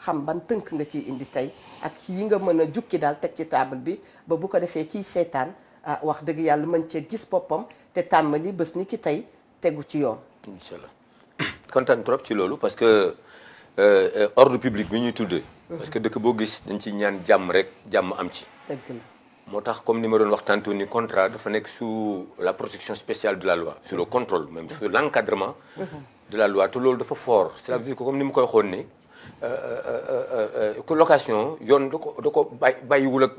xam ban tënk nga ciy indi tey ak yi nga mën a jukki daal teg ci table bi ba bu ko defee kiy seetaan wax dëgg yàlla mën cee gis boppam te tàmmali bés ni ki tey tegu ci yoon. incha allah kontaan trop ci loolu parce que ordre public bi ñuy tuddee. parce que dëkk boo gis dañ ci ñaan jàmm rek jàmm am ci. dëgg la. moo tax comme ni ma doon wax tantôt ni contrat dafa nekk sous la protection spéciale de la loi sur le contrôle même sur l'encadrement de la loi te loolu dafa fort cela veut dire que comme ni mu koy xoon ni location yoon da ko bàyyiwul ak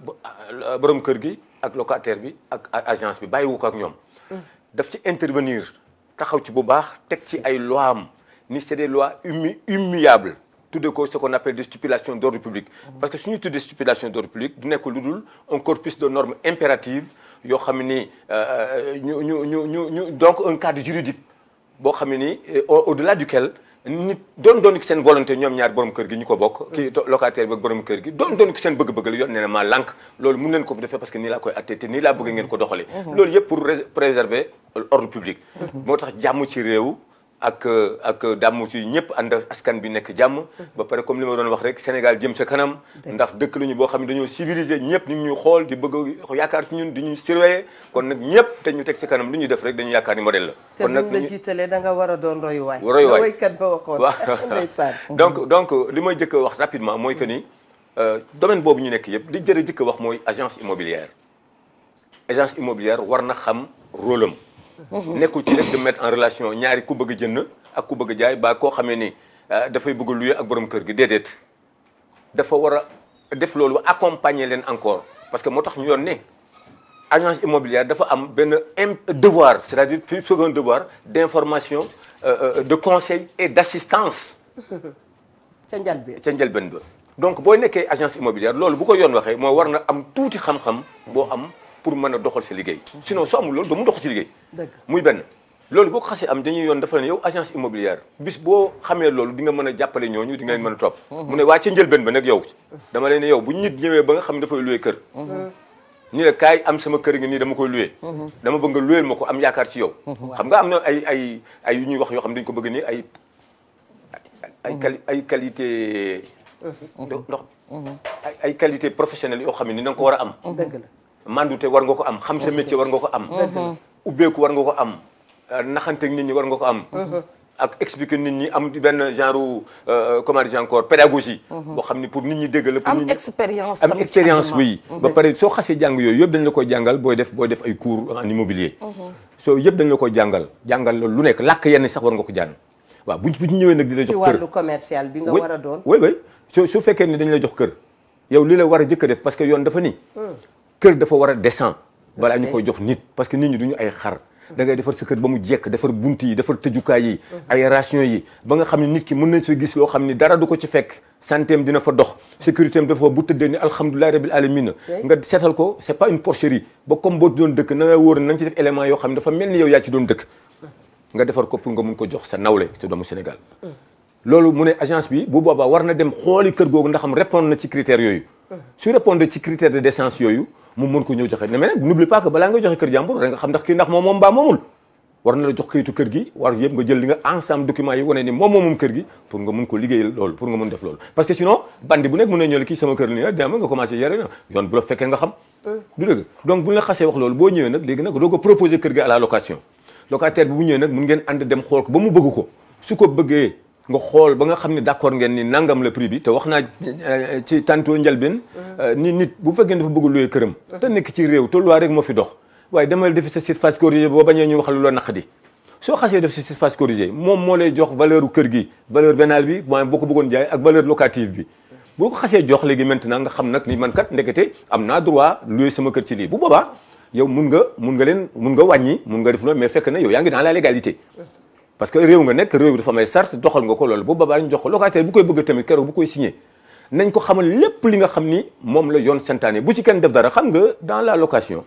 borom kër gi ak locataire bi ak agence bi bàyyiwu ko ak ñoom daf ci intervenir taxaw ci bu baax teg ci ay loi am ni c'est des lois immuables tuddee ko ce qu'on appelle des stipulations d'ordre public parce que suñuy tuddee stipulation d'ordre public du nekk lu dul un corpus de normes impératives yoo xam ni ñu donc un cadre juridique boo xam ne ni au-delà duquel nit doon ki seen volonté ñoom ñaar borom kër gi ñu ko bokk kii locataire bi ak borom kër gi doon ki seen bëgg-bëgg la yoon nee na maa lànk loolu mun nañ ko fi defee parce que nii laa koy attee te nii laa bëgg ngeen ko doxalee loolu yëpp pour préserver ordre public moo tax jàmm ci réew ak dàmm ci ñëpp ànd askan bi nekk jàmm ba pare comme li ma doon wax rek Sénégal jëm sa kanam ndax dëkk la ñu boo xam ne dañoo civilisé ñëpp ñu ngi ñuy xool di bëgg yaakaar ci ñun di ñuy surveiller kon nag ñëpp te ñu teg ci kanam lu ñuy def rek dañu yaakaar ni modèle la kon nag te buñ la jiitalee da nga war a doon royuwaay royuwaay ba waxoon ndeysaan donc li may jëkk a wax rapidement mooy que ni domaine boobu ñu nekk yëpp li jëkk a wax mooy agence immobilière war na xam rôle am nekkul ci rek de mettre en relation ñaari ku bëgg a jënd ak ku bëgg a jaay ba koo xamee ni dafay bëgg a louer ak borom kër gi déedéet dafa war a def loolu accompagner leen encore parce que moo tax ñu yoon ne agence immobilière dafa am benn devoir c'est-à-dire plus second devoir d'information de conseil et d'assistance ca njëlbeen ba donc boo nekkee agence immobilière loolu bu ko yoon waxee moo war na am tuuti xam-xam boo am pour mën a doxal sa liggéey sinon soo amul loolu doo mu doxal si liggéey muy benn loolu boo ko xasee am dañuy yoon dafa ne yow agence immobilière bis boo xamee loolu di nga mën a jàppale ñooñu di nga leen mën a topp mu ne waa ca njëlbeen ba nag yow dama leen ne yow bu nit ñëwee ba nga xam ne dafay louer kër ni la kaay am sama kër gi nii dama koy louer dama bëgg nga louer ma ko am yaakaar ci yow xam nga am na ay yu ñuy wax yoo xam ne dañu ko bëgg nii ay qualité ndox ay qualité professionnelle yoo xam ne ni da nga ko war a am dëgg la mandute war nga ko am xam sa métier war nga ko am ubbeeku war nga ko am naxanteeg nit ñi war nga ko am ak expliquer nit ñi am benn genre comment dire encore pédagogie boo xam ni pour nit ñi dégg la pour nit ñi am expérience oui ba pare soo xasee jàng yooyu yëpp dañ la koy jàngal booy def ay cours en immobilier soo yëpp dañ la koy jàngal lu nekk làkk yenn sax war nga ko jàng waaw bu ñu ñëwee nag di la jox kër ci wàllu commercial bi nga war a doon oui su fekkee ni dañ la jox kër yow li la war a jëkk a def parce que yoon dafa ni kër dafa war a décent balaa ñu koy jox nit parce que nit ñi duñu ay xar da ngay defar sa kër ba mu jekk defar bunt yi defar tëjukaay yi aération yi ba nga xam ne nit ki mën nañ fa gis loo xam ni dara du ko ci fekk santéem dina fa dox sécurité am dafa bu tëddee ni alhamdulilahi rabbil alamin nga seetal ko c'est pas une porcherie ba comme boo doon dëkk na nga wóor na nga ci def élément yoo xam ne dafa mel ni yow yaa ci doon dëkk nga defar ko pour nga mun ko jox sa nawle ci doomu Sénégal loolu mu ne agence bi bu boobaa war na dem xooli kër googu ndax xam répondre na ci critères yooyu su répondre ci critères de décence yooyu mu mën ko ñëw joxe mais nag n'oublie pas que balaa nga joxe kër jàmbur da nga xam ndax kii ndax moom mbaa moomul war na la jox kayitu kër gi war yëpp nga jël li nga ensemble documents yi wane ni moom kër gi pour nga mën ko liggéeyal loolu pour nga mën def loolu parce que sinon bandi bu nekk mën na ñëw kii sama kër la ni dama nga commencé yore na yoon bu la fekkee nga xam du dëgg donc bu ñu la xasee wax loolu boo ñëwee nag léegi nag doo ko proposer kër gi à la location locataire bi bu ñëwee nag mun ngeen ànd dem xool ko ba mu bëgg ko su ko bëggee nga xool ba nga xam ne d'accord ngeen ni nangam la prix bi te wax naa ci tantôt njëlbeen ni nit bu fekkee dafa bëgg louer këram te nekk ci réew te loi rek moo fi dox waaye demal defi sa surface corrigée boo bañee ñu wax lu la naqadi soo xasee def sa surface corrigée moom moo lay jox valeur u kër gi valeur vénale bi mooy boo ko bëggoon jaay ak valeur locative bi boo ko xasee jox léegi maintenant nga xam nag ni man kat ndekete am naa droit louer sama kër ci lii bu boobaa yow mun nga wàññi mun nga def loolu mais fekk na yow yaa ngi dans la légalité parce que réew nga nekk réew bi dafa may sart doxal nga ko loolu bu boobaa ñu jox ko locataire bu koy bëgg tamit keroog bu koy signé nañ ko xamal lépp li nga xam ni moom la yoon santaane bu ci kenn def dara xam nga dans la location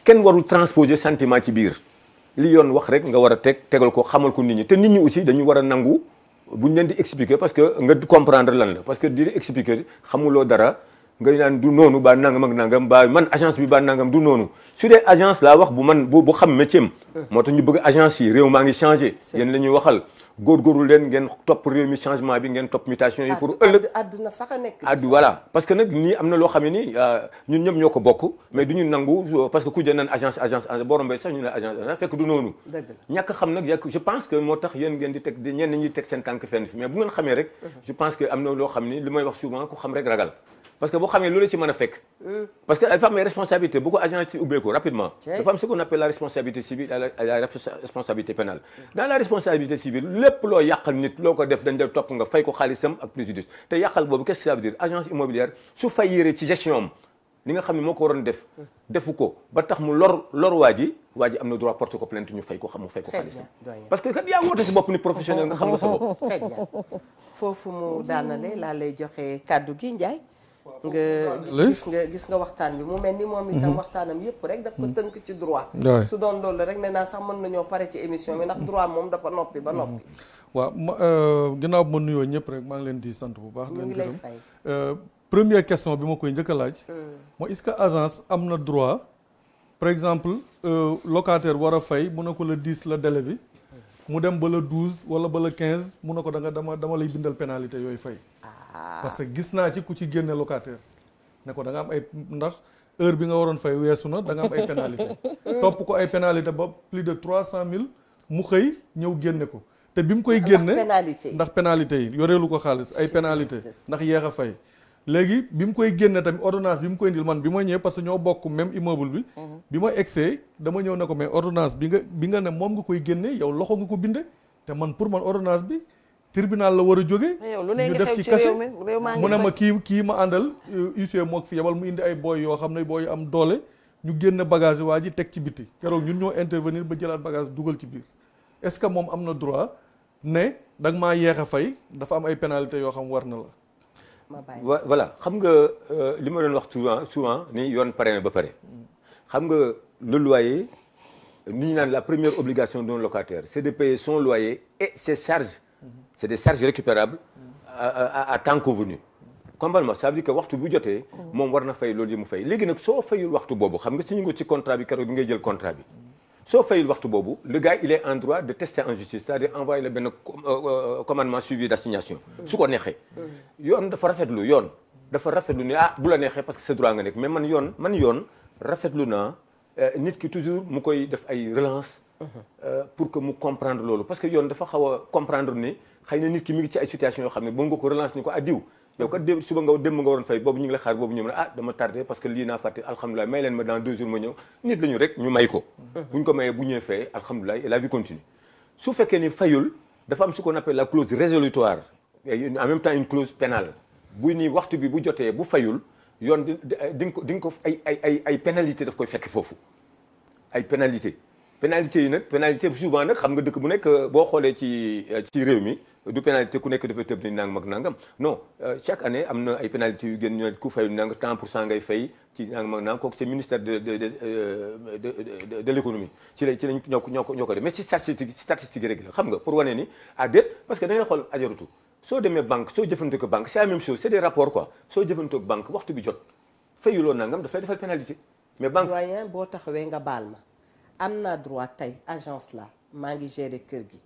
kenn warul transposer sentiment ci biir li yoon wax rek nga war a tegal ko xamal ko nit ñi te nit ñi aussi dañu war a nangu buñ leen di expliquer parce que nga comprendre lan la parce que di expliquer xamuloo dara ngay naan du noonu ba nangam ak nangam ba man agence bi ba nangam du noonu su dee agence laa wax bu xam métier am moo tax ñu bëgg agence yi réew maa ngi changé yéen la ñuy waxal góorgóorlu leen ngeen topp réew mi changement bi ngeen topp mutation yi pour ëllëg àdduna sax a nekk voilà parce que nag nii am na loo xam ne nii ñun ñëpp ñoo ko bokk mais du ñu nangu parce que ku jël naan agence boo rombee sax ñu ne agence fekk du noonu ñàkk xam nag je pense que moo tax yéen ngeen di teg ñenn ñi teg seen tànk fenn fi mais bu ngeen xamee rek je pense que am na loo xam ni li may wax souvent ku xam rek ragal parce que boo xamee loolu ci mën a fekk parce que dafa am ay responsabilité bu ko agent ci ubbeeku rapidement dafa am ce qu'on appelle la responsabilité civile et la responsabilité pénale dans la responsabilité civile lépp loo yàqal nit loo ko def dañ def topp nga fay ko xaalisam ak préjudice te yàqal boobu qu'est-ce que ça veut dire agence immobilière su fayiree ci gestion am li nga xam ne moo ko waroon def defu ko ba tax mu lor waa ji am na droit porter ko plainte ñu fay ko xaalisam parce que kat yaa woote si bopp ni professionnel nga xam nga sa bopp très bien foofu mu daanale laa lay joxe kàddu gi Ndiaye nga gis nga waxtaan bi mu mel ni moom itam waxtaanam yëpp rek daf ko tënk ci droit su doon loolu rek ne naa sax mën nañoo pare ci émission bi ndax droit moom dafa noppi ba noppi waaw ginnaaw ma nuyoo ñëpp rek maa ngi leen di sant bu baax ñu ngi lay fay première question bi ma koy njëkk a laaj mooy est-ce que agence am na droit par exemple locataire war a fay mu ne ko le 10 la délai bi mu dem ba le 12 wala ba le 15 mu ne ko dama lay bindal pénalité yooyu fay parce que gis naa ci ku ci génne locataire ne ko da nga am ay ndax heure bi nga waroon fay weesu na da nga am ay pénalité topp ko ay pénalité ba plus de 300 000 mu xëy ñëw génne ko te bi mu koy génne ndax pénalité yi yoreelu ko xaalis ay pénalité ndax yeex a fay léegi bi mu koy génne tamit ordonnance bi mu koy indil man bi ma ñëwee parce que ñoo bokk même immeuble bi ma egsee dama ñëw ne ko mais ordonnance bi nga ne moom nga koy génne yow loxo nga ko binde te man pour man ordonnance bi tribunal la war a jóge ñu def ci cachet mu ne ma kii ma àndal huissier moo fi yebal mu indi ay booy yoo xam ne booy am doole ñu génn bagage waa ji teg ci biti keroog ñun ñoo intervenir ba jëlaat bagage dugal ci biir est-ce que moom am na droit ne da nga maa yeex a fay dafa am ay pénalité yoo xam war na la voilà xam nga li ma doon wax souvent ni yoon pare na ba pare xam nga le loyer ni ñu naan la première obligation d'un locataire c'est de payer son loyer et ses charges c'est des charges récupérables à temps convenu complètement ça veut dire que waxtu bu jotee moom war na fay loolu yi mu fay léegi nag soo fayul waxtu boobu xam nga signé nga ci contrat bi keroog bi ngay jël contrat bi soo fayul waxtu boobu le gars il est en droit de tester en justice c'est-à-dire envoyer la benn commandement suivi d'assignation su ko neexee yoon dafa rafetlu ni bu la neexee parce que c'est droit nga nekk mais man yoon rafetlu naa nit ki toujours mu koy def ay relance pour que mu comprendre loolu parce que yoon dafa xaw a comprendre ni xëy na nit ki mi ngi ci ay situation yoo xam ne boo nga ko relance ni ko diw yow kat suba nga dem nga waroon fay boobu ñu ngi la xaar boobu ñëw ne dama tardé parce que lii naa fàtte alhamdulilah may leen ma dans 2 jours ma ñëw nit la ñu rek ñu may ko buñ ko mayee bu ñëwee fay alhamdulilah et la vie continue su fekkee ni fayul dafa am ce qu'on appelle la clause résolutoire et en même temps une clause pénale bu ni waxtu bi bu jotee bu fayul yoon di nga ko ay pénalité daf koy fekk foofu ay pénalité yi nag pénalité souvent nag xam nga dëkk bu nekk boo xoolee ci réew mi du pénalité ku nekk dafa tëb ni nangam ak nangam non chaque année am na ay pénalité yu gën ñu ne ku fay nangam tant pour cent ngay fay ci nangam ak nangam kooku c'est ministère de l'économie ci lañ ñoo ko def mais ci statistique rek la xam nga pour wane ni déet parce que da ngay xool ajaratu soo demee banque soo jëfandikoo banque c'est la même chose c'est des rapports quoi soo jëfandikoo banque waxtu bi jot fayuloo nangam dafay defal pénalité mais banque doyen boo taxawee nga baal ma am naa droit tey agence la maa ngi gérer kër gi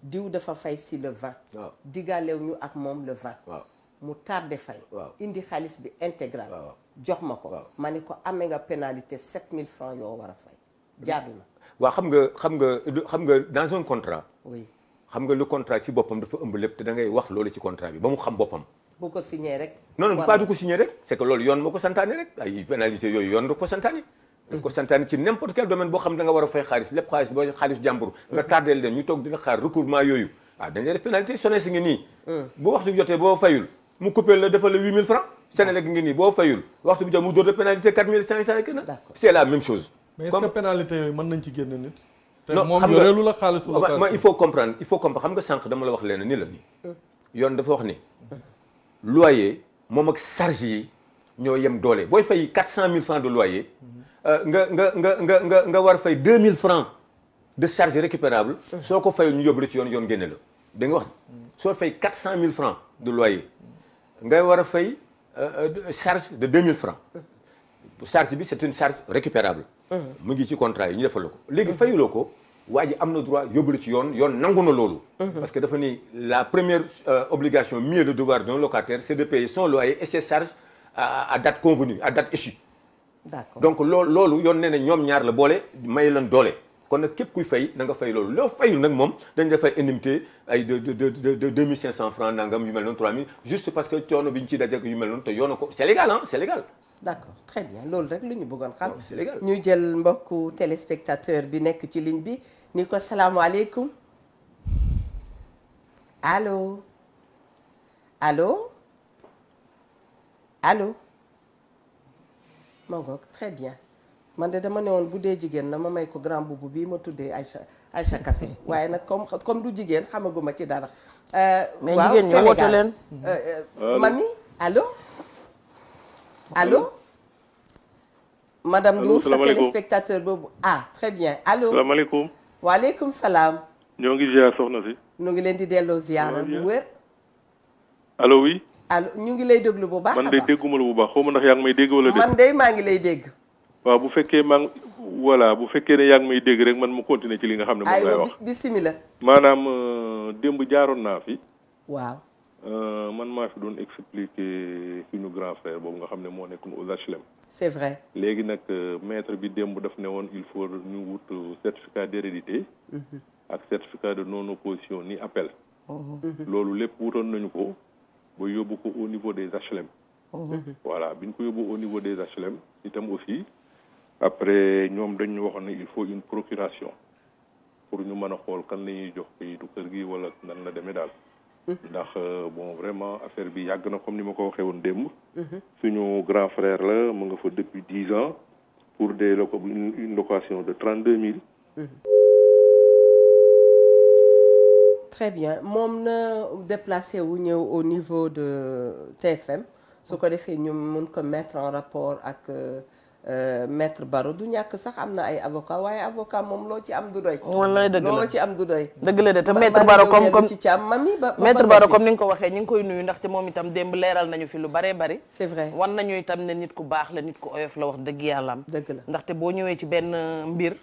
diw dafa fay si le 20 waaw digalew ñu ak moom le 20 waaw mu tardé fay indi xaalis bi intégral jox ma ko ma ni ko amee nga pénalité 7000 francs yoo war a fay jaadu na waaw xam nga dans un contrat oui xam nga le contrat ci boppam dafa ëmb lépp te da ngay wax loolu ci contrat bi ba mu xam boppam bu ko signé rek non pas du ko signé rek c'est que loolu yoon moo ko santaane rek ay pénalité yooyu yoon da ko santaane daf ko santaane ci n'importe quel domaine boo xam da nga war a fay xaalis lépp xaalis boo xaalis jàmbur nga tardeel leen ñu toog di la xaar recouvrement yooyu dañ lay def pénalité SONES ngi nii bu waxtu bi jotee boo fayul mu coupé la defal la 8000 francs Senelec ngi nii boo fayul waxtu bi jot mu dóor la pénalité 4500 et que c'est la même chose mais est-ce que pénalité yooyu mën nañ ci génne nit non moom yoreelu la xaalisu location il faut comprendre xam nga sànq dama la wax leen ni la ni yoon dafa wax ni loyer moom ak charge yi ñoo yem doole booy fay 400 000 francs de loyer nga war a fay 2000 francs de charge récupérable soo ko fayul ñu yóbbu la ci yoon génne la da nga wax soo fay 400 000 francs de loyer ngay war a fay charge de 2000 francs charge bi c'est une charge récupérable mu ngi ci contrat yi ñu defal la ko léegi fayuloo ko waa ji am na droit yóbbu la ci yoon nangu na loolu. parce que dafa ni la première obligation mieux le devoir d'un locataire c'est de payer son loyer et ses charges à date convenue à date échue. D'accord. Donc loolu yoon nee na ñoom ñaar la boole may leen doole kon nag képp kuy fay da nga fay loolu loo fayul nag moom dañ dafay indemnité ay de 2500 francs nangam yu mel noonu 3000 juste parce que coono bi ñu ciy dajeek yu mel noonu te yoona ko c'est légal ah c'est légal. D'accord très bien loolu rek lu ñu bëggoon xam. c'est légal ñu jël mbokku téléspectateur bi nekk ci ligne bi ni ko salaamaaleykum allo allo allo. ma ngoog très bien man de dama ne woon bu dee jigéen na ma may ko grand boubou bii ma tuddee Aïcha Kassé waaye nag comme du jigéen xamaguma ci dara. mais jigéen ñi woote leen. mami allo allo. madame Ndour sa téléspectateur boobu très bien allo. salaamaaleykum. waaleykum salaam. ñoo ngi ziar soxna si. ñu ngi leen di delloo ziar bu wér. allo oui. allo ñu ngi lay déglu bu baax a baax man de dégguma la bu baax xaw ma ndax yaa ngi may dégg wala dégg. man de maa ngi lay dégg. waaw bu fekkee bu fekkee ne yaa ngi may dégg rek man mu continuer ci li nga xam ne moom lay wax. bismillah. maanaam démb jaaroon naa fi. waaw. man maa fi doon expliquer suñu grand frère boobu nga xam ne moo nekk aux HLM. c'est vrai. léegi nag maître bi démb daf ne woon il faut ñu wut certificat d'hérédité. ak certificat de non opposition ni appel. loolu lépp wutoon nañu ko. ba yóbbu ko au niveau des HLM. voilà bi ñu ko yóbbu au niveau des HLM itam aussi après ñoom dañ ñu waxoon ne il faut une procuration pour ñu mën a xool kan la ñuy jox kayitu kër gi wala nan la demee daal. ndax bon vraiment affaire bi yàgg na comme ni ma ko waxee woon démb. suñu grand frère la mu nga fa depuis 10 ans pour une location de 32 000. Très bien moom na déplacé wu ñëw au niveau de TFM su ko defee ñu mun ko mettre en rapport ak maître Baro du ñàkk sax am na ay avocat waaye avocat moom loo ci am du doy. wallaay dëgg la loo ci am du doy. dëgg la de te maître Baro comme ci càmm mami ba maître Baro comme ni nga ko waxee ñu ngi koy nuyu ndaxte moom itam démb leeral nañu fi lu baree bari. c'est vrai wan nañu itam ne nit ku baax la nit ku oyof la wax dëgg yàlla am. dëgg la ndaxte boo ñëwee ci benn mbir.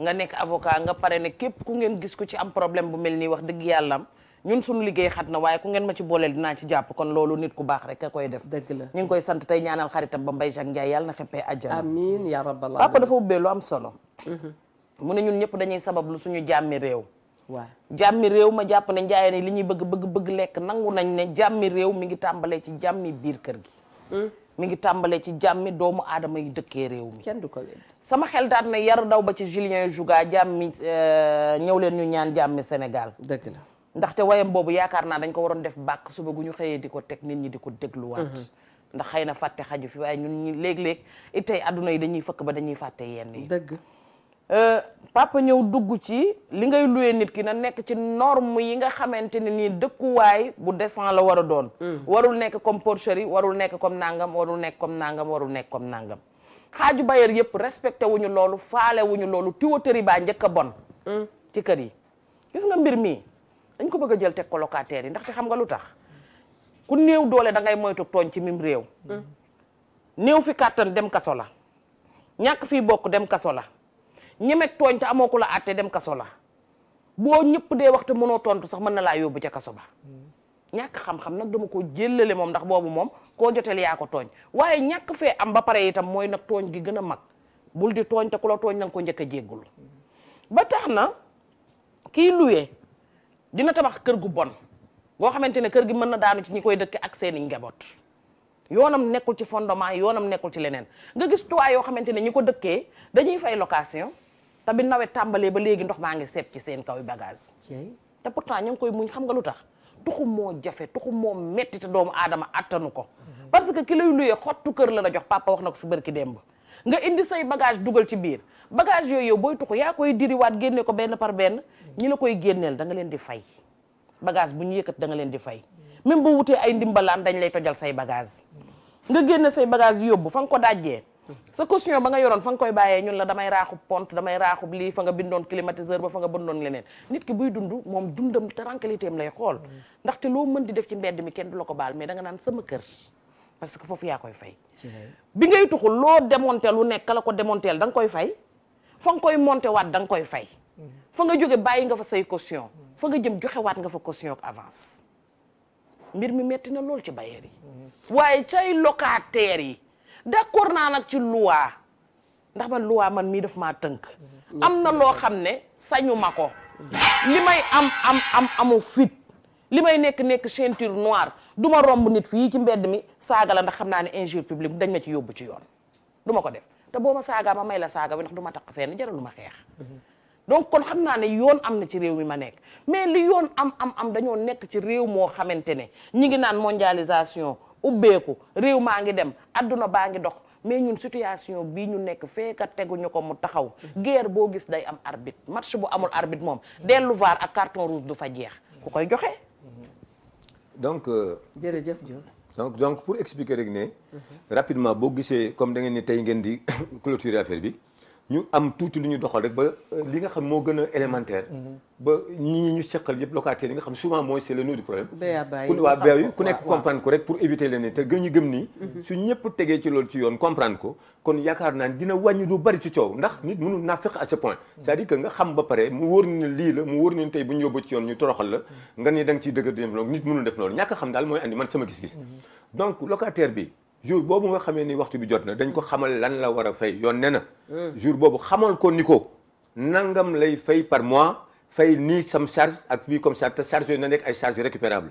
nga nekk avocat nga pare ne képp ku ngeen gis ko ci am problème bu mel nii wax dëgg yàlla am ñun suñu liggéey xat na waaye ku ngeen ma ci booleel dinaa ci jàpp kon loolu nit ku baax rek a koy def. dëgg la ñu ngi koy sant tey ñaanal xaritam ba Mbaye Jacques Ndiaye yàlla na xeppee àjjana. amiin yaa rabbal aalamiin. papa dafa ubbee lu am solo. mu ne ñun ñëpp dañuy sabablu suñu jàmmi réew. waaw jàmmi réew ma jàpp ne njaayeen yi li ñuy bëgg lekk nangu nañ ne jàmmi réew mi ngi tàmbalee ci jàmmi biir kër gi. mi ngi tàmbalee ci jàmmi doomu aadama yi dëkkee réew mi. kenn du ko wedd. sama xel daat na yar daw ba ci Julien Jouga jàmmi ñëw leen ñu ñaan jàmmi Sénégal. dëgg la. ndaxte wayam boobu yaakaar naa dañ ko waroon def bàkk suba gu ñu xëyee di ko teg nit ñi di ko dégluwaat. ndax xëy na fàtte xaju fi waaye ñun ñi léeg-léeg it tey adduna yi dañuy fëkk ba dañuy fàtte yenn yi. dëgg. papa ñëw dugg ci li ngay luwee nit ki na nekk ci norme yi nga xamante ne nii dëkkuwaay bu décent la war a doon. warul nekk comme porcherie warul nekk comme nangam warul nekk comme nangam warul nekk comme nangam. xaaju bailleur yëpp respecté wuñu loolu faale wuñu loolu tuyauterie baa njëkk a bon. ci kër yi gis nga mbir mi. dañ ko bëgg a jël teg ko locataire yi ndaxte xam nga lu tax ku néew doole da ngay moytu tooñ ci mim réew. néew fi kàttan dem kaso la ñàkk fii bokk dem kaso la ñemek tooñ te amoo ku la àtte dem kaso la boo ñëpp dee waxtu mënoo tontu sax mën na laa yóbbu ca kaso ba. ñàkk xam-xam nag dama ko jëlale moom ndax boobu moom koo joteel yaa ko tooñ waaye ñàkk fee am ba pare itam mooy nag tooñ gi gën a mag bul di tooñ te ku la tooñ na nga ko njëkk a jéggulu ba tax na kii luwee dina tabax kër gu bon boo xamante ne kër gi mën na daanu ci ñi koy dëkk ak seeni njaboot yoonam nekkul ci fondement yoonam nekkul ci leneen nga gis toit yoo xamante ne ñi ko dëkkee dañuy fay location te bi nawet tàmbalee ba léegi ndox maa ngi seep ci seen kaw bagage te pourtant ñu ngi koy muñ xam nga lu tax tuxu moo jafe tuxu moo metti te doomu aadama attanu ko parce que ki lay luyee xottu kër la jox papa wax na ko fi bërki démb nga indi say bagage dugal ci biir bagage yooyu yow booy tuxu yaa koy diriwaat génne ko benn par benn ñi la koy génneel da nga leen di fay bagage bu ñu yëkkat da nga leen di fay même boo wutee ay ndimbalaan dañ lay tojal say bagage nga génne say bagage yóbbu fa nga ko dajjee sa caution ba nga yoroon fa nga koy bàyyee ñun la damay raaxub pont damay raaxub lii fa nga bindoon climatiseur ba fa nga bindoon leneen nit ki buy dund moom dundam tranquillité am lay xool ndaxte loo mën di def ci mbedd mi kenn du la ko baal mais da nga naan sama kër parce que foofu yaa koy fay bi ngay tuxul loo démonté lu nekk la ko démonté da nga koy fay fa nga koy monté waat da nga koy fay fa nga jóge bàyyi nga fa say caution fa nga jëm joxewaat nga fa caution ak avance mbir mi metti na lool ci bailleur yi waaye cay locataires yi d'accord naa nag ci loi ndax man loi man mii daf maa tënk am na loo xam ne sañu ma ko li may amu fit li may nekk ceinture noire du ma romb nit fii ci mbedd mi saaga la ndax xam naa ne injure publique dañ ma ci yóbbu ci yoon du ma ko def te boo ma saagaa ma may la saaga bi ndax du ma taq fenn jaralu ma xeex donc kon xam naa ne yoon am na ci réew mi ma nekk mais li yoon am dañoo nekk ci réew moo xamante ne ñi ngi naan mondialisation ubbeeku réew maa ngi dem adduna baa ngi dox mais ñun situation bii ñu nekk fekka teguñu ko mu taxaw guerre boo gis day am arbitre match bu amul arbitre moom dellu VAR ak carton rouge du fa jeex ku koy joxe. donc jërëjëf Diop. donc pour expliquer rek ne rapidement boo gisee comme da ngeen ni tey ngeen di clôturer affaire bi ñu am tuuti lu ñu doxal rek ba li nga xam moo gën a élémentaire ba ñi ñu seqal yëpp locataires yi nga xam souvent mooy c'est le nœud du problème ku nekk comprendre ko rek pour éviter leen te gën ñu gëm nii su ñëpp tegee ci loolu ci yoon comprendre ko kon yaakaar naa dina wàññi lu bari ci coow ndax nit mënul naa feq à ce point c'est-à-dire que nga xam ba pare mu wóor ni lii la mu wóor ni tey bu ñu yóbbu ci yoon ñu toroxal la nga ni da nga ciy dëgg def loolu nit mënul def loolu ñàkk xam daal mooy andi man sama gis-gis donc locataire bi jour boobu nga xamee ni waxtu bi jot na dañ ko xamal lan la war a fay yoon ne na jour boobu xamal ko ni ko nangam lay fay par mois fay nii sam charge ak fii comme ça te charge yooyu na nekk ay charge récupérable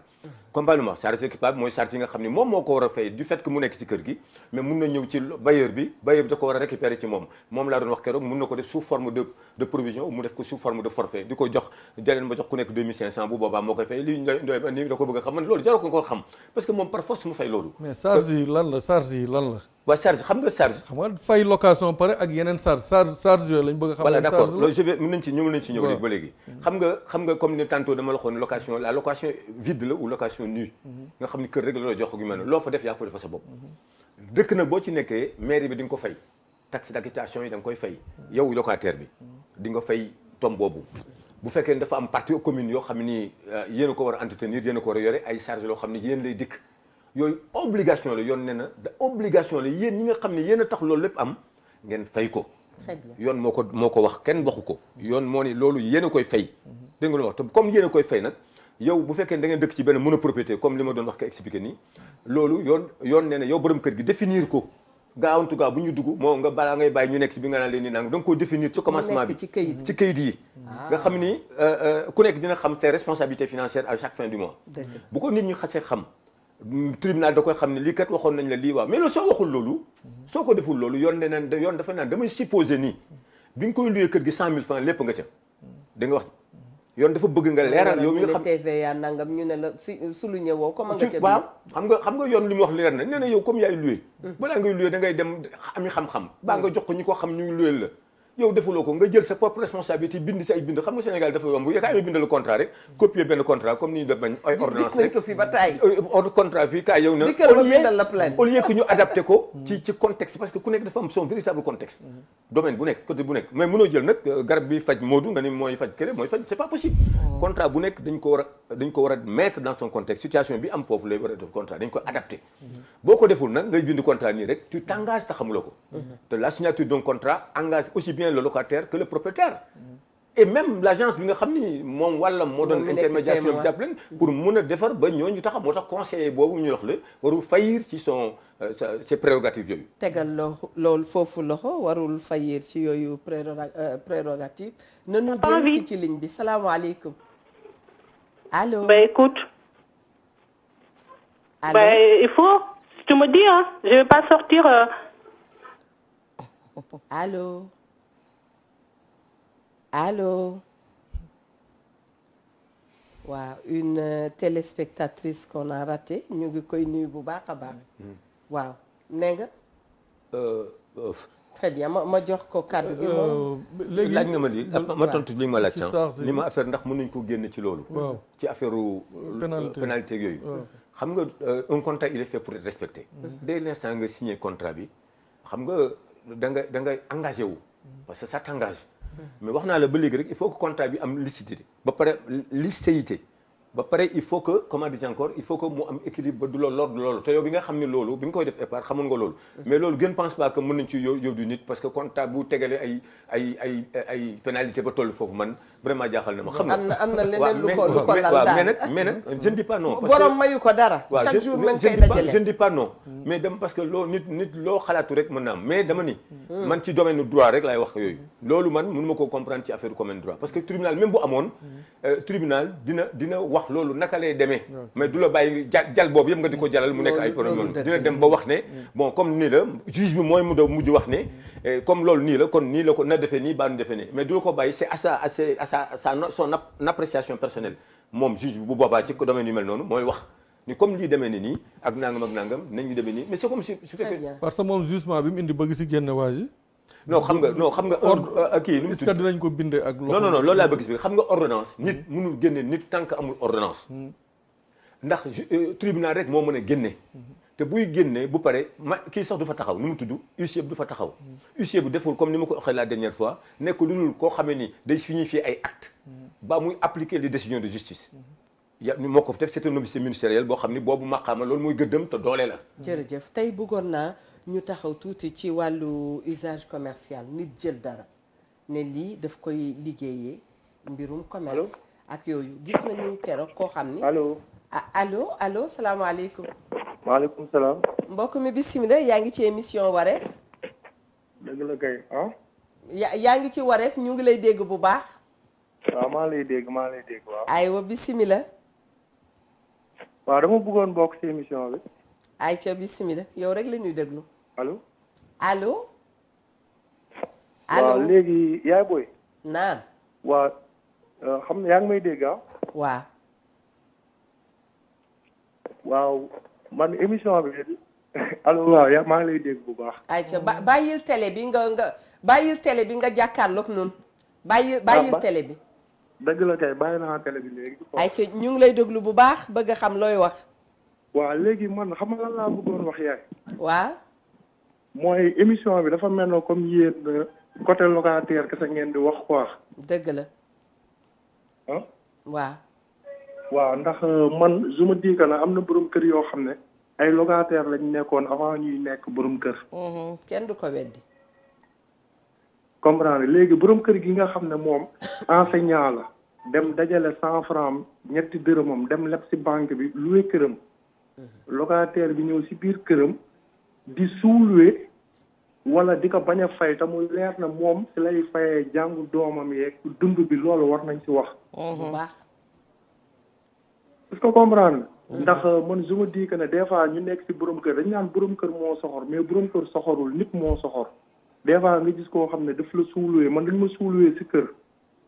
complètement charge récupérable mooy charge yi nga xam ni moom moo ko war a fay du fait que mu nekk ci kër gi mais mun na ñëw ci bailleur bi da ko war a récupérer ci moom laa doon wax keroog mun na ko def sous forme de provision ou mu def ko sous forme de forfait di ko jox jaleen ma jox ku nekk 2500 bu boobaa moo koy fay li ndoy ba ni da ko bëgg a xam man loolu jaroo ko xam parce que moom par force mu fay loolu mais charge yi lan la waa charge xam nga fay location pare ak yeneen charge yooyu lañ bëgg a xam voilà d'accord loolu je vais mën nañ ci ñëw léegi ba léegi xam nga comme ni tantôt dama la waxoon location la location vide la ou location nue nga xam ni kër rek la jox gu mel ne loo fa def yaa ko fa defa sa bopp dëkk nag boo ci nekkee mairie bi di nga ko fay taxe d'habitation yi da nga koy fay yow locataire bi di nga fay tom boobu bu fekkee ne dafa am partie commune yoo xam ni yéen a ko war a entretenir yéen a ko war a yore ay charge loo xam ni yéen lay dikk yooyu obligation la yoon ne na obligation la yéen ñi nga xam ne yéen a tax loolu lépp am ngeen fay ko très bien yoon moo ko wax kenn waxu ko yoon moo ni loolu yéen a koy fay dégg nga lu wax te comme yéen a koy fay nag yow bu fekkee da ngeen dëkk ci benn monopropriété comme li ma doon wax ko expliqué nii loolu yoon nee na yow borom kër gi définir ko gaa en tout cas bu ñu dugg moo nga balaa ngay bàyyi ñu nekk si bi nga naan leen ni nang da nga koo définir ci commencement bi ci kayit yi nga xam ni ku nekk dina xam ses responsabilités financières à chaque fin du mois bu ko nit ñi xasee xam tribunal da koy xam ne lii kat waxoon nañ la lii waaw mais loolu soo waxul loolu soo ko deful loolu yoon dafa naan damay supposé nii bi nga koy luyee kër gi 100 000 francs lépp nga ca da nga wax yoon dafa bëgg nga leeral yow mi nga xam TVA nangam ñu ne la souligné woo comme nga ca waaw xam nga yoon li mu wax leer na nee na yow comme yaay loué balaa ngay loué da ngay dem ami xam-xam baa nga jox ko ñi ko xam ñuy loué la yow defuloo ko nga jël sa propre responsabilité bind si ay bind xam nga Sénégal dafa yomb yaa ngi bind le contrat rek copier benn contrat comme ni ñu def bañ ay ordonnance gis nañ ko fi ba taay ordre contrat fii kaay yow na au lieu que ñu adapté ko ci contexte parce que ku nekk dafa am son véritable contexte domaine bu nekk côté bu nekk mais mënoo jël nag garab bi faj Modou nga ni mooy faj kële mooy faj c'est pas possible contrat bu nekk dañ ko war a mettre dans son contexte situation bi am foofu lay war a def contrat dañ ko adapté boo ko deful nag ngay bind contrat nii rek tu t'engages te xamuloo ko te la signature d'un contrat engage aussi bien le locataire que le propriétaire et même l'agence bi nga xam ni moom wàllam moo doon intermédiation bi jàpp leen pour mun a defar ba ñooñu taxaw moo tax conseiller boobu ñu wax la warul faillir ci ses prérogatives yooyu tegal loolu foofu loxo warul faillir ci yooyu prérogative nanu jël ki ci ligne bi salaamaaleykum allô bah écoute allô bah il faut tu me dis hein je vais pas sortir allô allô waaw une téléspectatrice qu'on a ratée ñu ngi koy nuyu bu baax a baax waaw nee nga très bien ma jox ko kàddu gi moom léegi laaj nga ma lii ma tontu li ma laaj sànq ni ma affaire ndax mën nañ ko génn ci loolu ci affaire pénalité yooyu xam nga un contrat il est fait pour être respecté dès l'instant nga signé contrat bi xam nga da ngay engagé wu parce que ça t'engage mais wax naa la ba léegi rek il faut que contrat bi am licéité ba pare licéité ba pare il faut que comment dire encore il faut que mu am équilibre ba du loolu te yow bi nga xam ne loolu bi nga koy def épargne xamoon nga loolu mais loolu gën pense pas que mën nañ ci yow du nit parce que comptable bu tegalee ay pénalité ba toll foofu man vraiment jaaxal na ma xam nga am na leneen lu ko lal daal mais nag je ne dis pas non borom mayu ko dara chaque jour nañ koy dajale je ne dis pas non mais dama parce que loo nit loo xalaatu rek mën na am mais dama ni man ci domaine droit rek laay wax yooyu loolu man mënu ma koo comprendre ci affaire commune droit parce que tribunal même bu amoon tribunal dina wax loolu naka lay demee mais du la bàyyi jal boobu yëpp nga di ko jalal mu nekk ay problème dina dem ba wax ne bon comme nii la juge bi mooy mu daw mujj wax ne comme loolu nii la kon nii la ko na defee nii baa nu defee nii mais du la ko bàyyi c'est son appréciation personnelle moom juge bi bu boobaa ci domaine yu mel noonu mooy wax ni comme lii demee ni nii ak nangam nañu demee nii mais c'est comme si su fekkee parce que moom jugement bi mu indi bëgg si génne waa ji non xam nga kii nu mu tudd est-ce que dinañ ko bindee ak loxo non loolu laa bëgg si xam nga ordonnance nit mënul génne nit tant que amul ordonnance ndax tribunal rek moo mën a génne te buy génne bu pare kii sax du fa taxaw nu mu tudd huissier bi du fa taxaw huissier bi deful comme ni ma ko waxee la dernière fois nekk lu dul koo xamee ni day signifier ay actes ba muy appliquer les décisions de justice moo ko fi def c'est un officier ministériel boo xam ni boobu maqaama loolu mooy gëddëm te doole la. jërëjëf tey bëggoon naa ñu taxaw tuuti ci wàllu usage commercial nit jël dara ne lii daf koy liggéeyee mbirum commerce ak yooyu gis nañu keroog koo xam ni. allo salaamaaleykum. maaleykum salaam. mbokk mi bisimilah yaa ngi ci émission Wareef. dëgg la kay ah. yaa ngi ci Wareef ñu ngi lay dégg bu baax. waaw maa lay dégg waaw. aywa bisimilah. waaw dama bëggoon bokk ci émission bi. ayca bisimilah yow rek la ñuy déglu. allo. waaw léegi yaay booy. naam. waaw xam nga yaa ngi may dégg ah. waaw man émission bi allo waaw maa ngi lay dégg bu baax. ayca bàyyil télé bi bàyyil télé bi nga jàkkaarloog noonu. bàyyil télé bi. dëgg la kay bàyyi naa télé bi léegi. ayca ñu ngi lay déglu bu baax bëgg a xam looy wax. waaw léegi man xam nga lan laa bëggoon wax yaay. waaw. mooy émission bi dafa mel ne comme yéen côté locataire kese ngeen di wax quoi. dëgg la. ah. waaw ndax man je me dis que am na borom kër yoo xam ne ay locataire lañ nekkoon avant ñuy nekk borom kër. kenn du ko weddi. comprendre léegi borom kër gi nga xam ne moom enseignant la dem dajale 100 francs ñetti dërëmam dem leb ci banque bi loué këram. locataire bi ñëw ci biir këram di sous-loué wala di ko bañ a fay te muy leer na moom ci lay fayee jàngu doomam yeeg dund bi loolu war nañ ci wax. bu baax. est-ce que comprendre ndax man je me dis que ne des fois ñu nekk ci borom kër dañ naan borom kër moo soxor mais borom kër soxorul nit moo soxor des fois nga gis koo xam ne daf la suuluwee man dañ ma suuluwee ci kër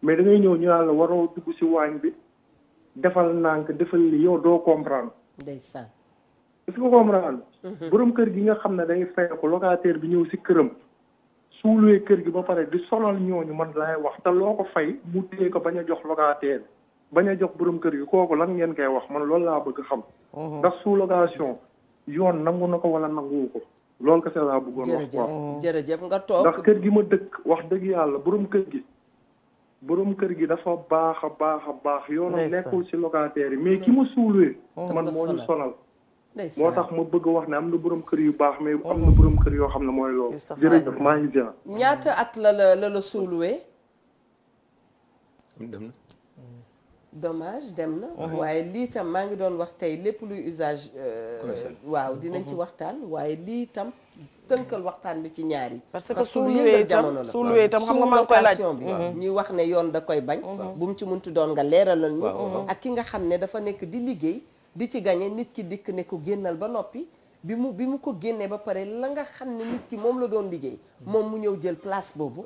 mais da ngay ñëw ñu naan la waroo dugg ci waañ bi defal nànk defal li yow doo comprendre. ndeysaan. est-ce que comprendre borom kër gi nga xam ne day fay ko locataire bi ñëw ci këram suuluwee kër gi ba pare di sonal ñooñu man laay wax te loo ko fay mu téye ko bañ a jox locataire bañ a jox borom kër gi kooku lan ngeen koy wax man loolu laa bëgg xam. ndax sous-location yoon nangu na ko wala nanguwu ko loolu kese laa bëggoon wax quoi. jërëjëf nga toog ndax kër gi ma dëkk wax dëgg yàlla borom kër gi dafa baax a baax yoonam nekkul ci locataire yi mais ki ma suuluwee man moo ñu sonal. moo tax ma bëgg wax ne am na borom kër yu baax mais am na borom kër yoo xam ne mooy loolu. jërëjëf maa ngi jaar. ñaata at la suuluwee. dem na. dommage dem na. waaye lii tam maa ngi doon wax tey lépp luy usage. waaw dinañ ci waxtaan waaye lii tam tënkal waxtaan bi ci ñaar yi. parce que suuluwee itam xam nga maa ngi koy laaj bi ñuy wax ne yoon da koy bañ. bu mu ci muntu doon nga leeralal ñu. ak ki nga xam ne dafa nekk di liggéey di ci gañe nit ki dikk ne ko génnal ba noppi bi mu ko génnee ba pare la nga xam ne nit ki moom la doon liggéey moom mu ñëw jël place boobu.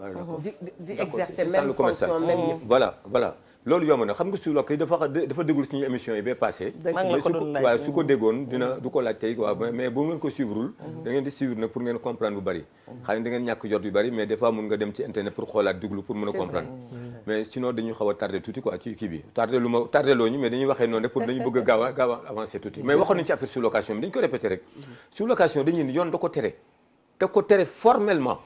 di exercer même fonction même yëf. voilà loolu yomb na xam nga su lokk dafa déglu suñu émission yi ba passé waaw su ko déggoon du ko laaj tey waaw mais bu ngeen ko suivrul da ngeen di suivre nag pour ngeen comprendre bu bari xëy na da ngeen ñàkk jot yu bari mais des fois mun nga dem ci internet pour xoolaat déglu pour mën a comprendre mais sinon dañuy xaw a tardé tuuti quoi ci kii bi tardé loo ñu mais dañuy waxee noonu rek pour dañu bëgg a gaaw a avancer tuuti mais waxoon nañu ci affaire sous-location bi dañu ko répété rek sous-location dañuy yoon da ko tere formellement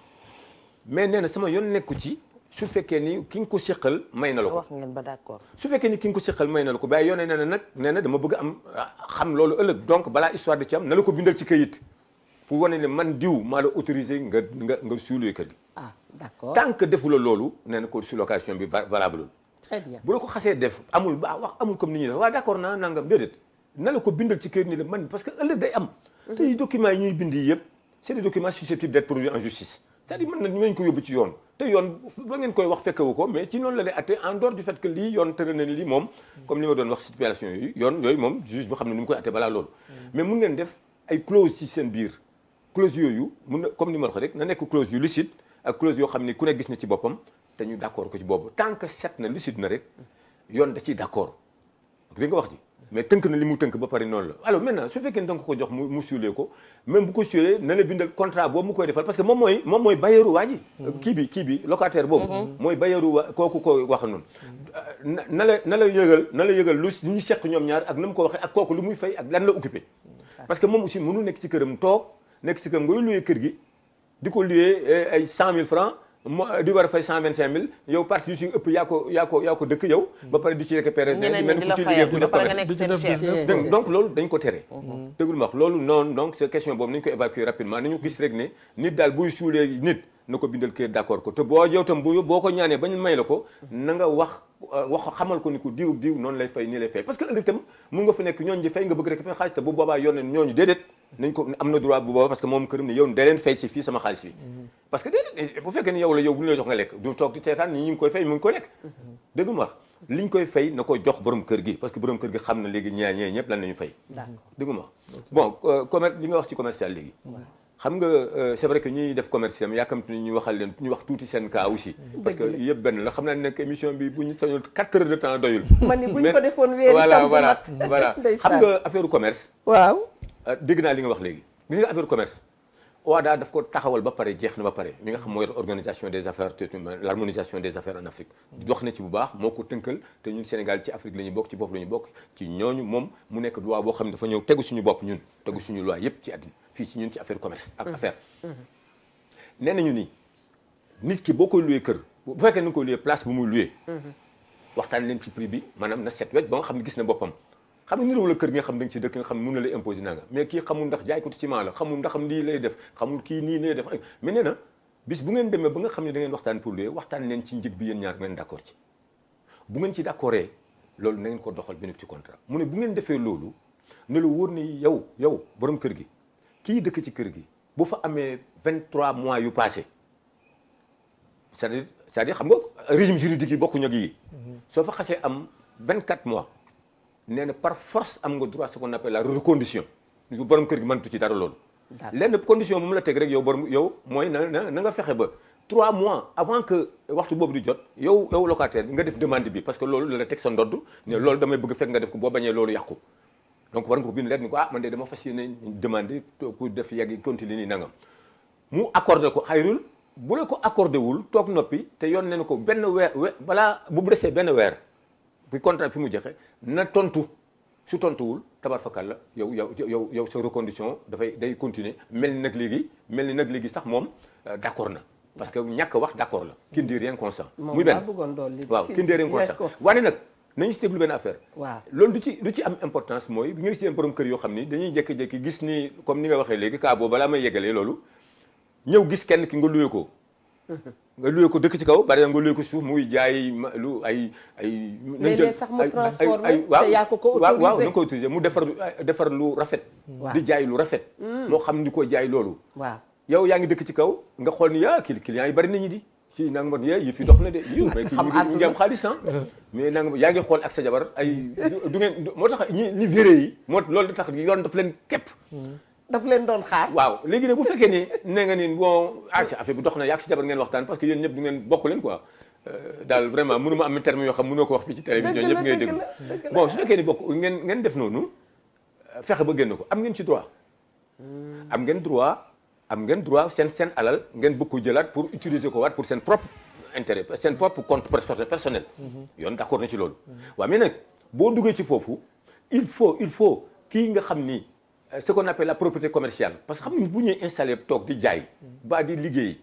mais nee na sama yoon nekku ci su fekkee ni ki nga ko seqal may na la ko. wax ngeen ba d'accord. su fekkee ni ki nga ko seqal may na la ko waaye yoon nee na nag nee na dama bëgg am xam loolu ëllëg donc balaa histoire de ci am na la ko bindal ci kayit pour wane ne man diw maa la autorisé nga suulee kër gi. ah d'accord tant que defu la loolu nee na ko sous-location bi valable. très bien bu la ko xasee def amul ba wax amul comme ni ñuy def waaw d'accord naa nangam déedéet na la ko bindal ci kayit ni la man parce que ëllëg day am. te yi documents yi ñuy bind yi yëpp c'est des documents susceptibles d'être produits en justice. c'est-à-dire mën nañ ko yóbbu ci yoon te yoon ba ngeen koy wax fekkewu ko mais ci noonu la lay atte en dehors du fait que lii yoon tëral na lii moom comme li ma doon wax situation yooyu yoon yooyu moom juge bi xam ne ni mu koy atte balaa loolu mais mun ngeen def ay clause ci seen biir clause yooyu mun na comme ni ma la ko rek na nekk clause yu lucide ak clause yoo xam ne ku ne gis na ci boppam te ñu d'accord ko ci boobu tant que set na lucide na rek yoon da ciy d'accord li nga wax ji mais tënk na li mu tënk ba pare noonu la alors maintenant su fekkee ne da nga ko jox mu suulee ko même bu ko suulee na la bindal contrat boobu mu koy defal parce que moom mooy bayeeru waa ji kii bi locataire boobu mooy bayeeru waa kooku ko wax noonu na la yëgal lu ñu seq ñoom ñaar ak na mu ko waxee ak kooku lu muy fay ak lan la occupé parce que moom aussi mënul nekk ci këram toog nekk ci këram ngay luyee kër gi di ko luyee ay 100 000 francs di war a fay 125 000 yow partie yu ci ëpp yaa ko dëkk yow. ba pare di ci récupérer. ñeneen ñi di la fayal ba pare nga nekk seen chef. donc loolu dañ ko tere. déglu ma wax loolu noonu donc c'est question boobu nañu ko évacuer rapidement nañu gis rek ne nit daal buy suulee nit na ko bindal kër d'accord ko te boo yow tam boo ko ñaanee ba ñu may la ko na nga wax xamal ko ni ko diw noonu lay fay nii lay fay parce que ëllëg tam mun nga fa nekk ñooñu di fay nga bëgg récupérer xaalis te bu boobaa yoon ñooñu déedéet nañ ko am na droit bu boobaa parce que moom këram ne yow da leen fay si fii sama xaalis bi parce que déedéet bu fekkee ni yow bu ñu la jox nga lekk du toog di seetaan ni ñu ngi koy fay mu ngi koy lekk dégg nga wax liñ koy fay na ko jox borom kër gi parce que borom kër gi xam na léegi ñee ñëpp lan la ñu fay dégg nga wax bon commerce li nga wax ci commercial léegi xam nga c'est vrai que ñuy def commercial yaakamte ni ñu waxal leen ñu wax tuuti seen cas aussi parce que yëpp benn la xam naa ne émission bi bu ñu sañoon 4 heures de temps doyul man ni bu ñu ko defoon weeri tam voilà xam nga affaire commerce waaw dégg naa li nga wax léegi gis nga affaire commerce OHADA daf ko taxawal ba pare jeex na ba pare mi nga xam mooy organisation des affaires l'harmonisation des affaires en Afrique dox na ci bu baax moo ko tënkal te ñun Sénégal ci Afrique la ñu bokk ci bopp la ñu bokk ci ñooñu moom mu nekk loi boo xam ne dafa ñëw tegu suñu bopp ñun tegu suñu loi yépp ci àddina fii ci ñun ci affaire commerce ak affaire nee nañu ni nit ki boo koy loué kër bu fekkee na nga koy loué place bu muy loué waxtaan leen ci prix bi maanaam na set wecc ba nga xam ne gis na boppam xam nga niróo la kër gi nga xam da nga ci dëkk nga xam ne mën na lay imposer nanga mais kii xamul ndax jaay ko ciment la xamul ndax lii lay def xamul kii nii lay def mais nee na bis bu ngeen demee ba nga xam ne da ngeen waxtaan pour louer waxtaan leen ci njëg bi yéen ñaar ngeen d'accord ci bu ngeen ci d'accordee loolu na ngeen ko doxal bi nekk ci contrat mu ne bu ngeen defee loolu ne la wóor ni yow borom kër gi kii dëkk ci kër gi bu fa amee 23 mois yu passé c'est-à-dire xam nga régime juridique yi bokkuñu ak yi soo fa xasee am 24 mois nee na par force am nga droit ce qu'on appelle la reconduction borom kër gi mëntu ci dara loolu lenn condition bu mu la teg rek yow mooy na nga fexe ba 3 mois avant que waxtu boobu di jot yow locataire bi nga def demande bi parce que loolu la teg sa ndodd ne loolu damay bëgg fekk nga def ko boo bañee loolu yàqu donc war nga ko bind leer ni ko man de dama fas yéene demandé pour def yàgg continuer nii nangam mu accordé ko xayrul bu la ko accordé wul toog noppi te yoon ne na ko benn weer balaa bu desee benn weer bi contrat fi mu jexe na tontu su tontuwul tabar fakal la yow sa reconduction day continuer mel ni nag léegi sax moom d'accord na parce que ñàkk wax d'accord la qui ne dit rien consent muy benn waaw qui ne dit rien consent waaye nag nañu si teglu benn affaire waaw loolu du ci am importance mooy bi nga gis seen borom kër yoo xam ni dañuy jékki-jékki gis ni comme ni nga waxee léegi cas boobu balaa may yeggalee loolu ñëw gis kenn ki nga luye ko nga luye ko dëkk ci kaw bari nga luye ko suuf muy jaay lu ay léeg-léeg sax mu transformé te yaa ko autorisé waaw nga ko autorisé mu defar lu rafet di jaay lu rafet moo xam ni ko jaay loolu waaw yow yaa ngi dëkk ci kaw nga xool ni clients yi bari nañu di ci nanga mot yi fi dox na de mais kii ñu ngi am xaalis mais nanga yaa ngi xool ak sa jabar ay du ngeen moo tax ñi véré yi moo loolu tax yoon daf leen képp daf leen doon xaar waaw léegi nag bu fekkee ni ne nga ni bon affaire bi dox na yaa si jabar ngeen waxtaan parce que yéen ñëpp du ngeen bokk leen quoi daal vraiment mënuma am terme yoo xam mënoo ko wax fii ci télévision ñëpp ngay déglu bon su fekkee ni bokk ngeen def noonu fexe ba génn ko am ngeen ci droit am ngeen droit seen alal ngeen bëgg ko jëlaat pour utiliser ko waat pour seen propre intérêt seen propre compte personnel yoon d'accord na ci loolu waaw mais nag boo duggee ci foofu il faut kii nga xam ni ce qu'on appelle la propriété commerciale parce que xam nga bu ñuy installé toog di jaay ba di liggéey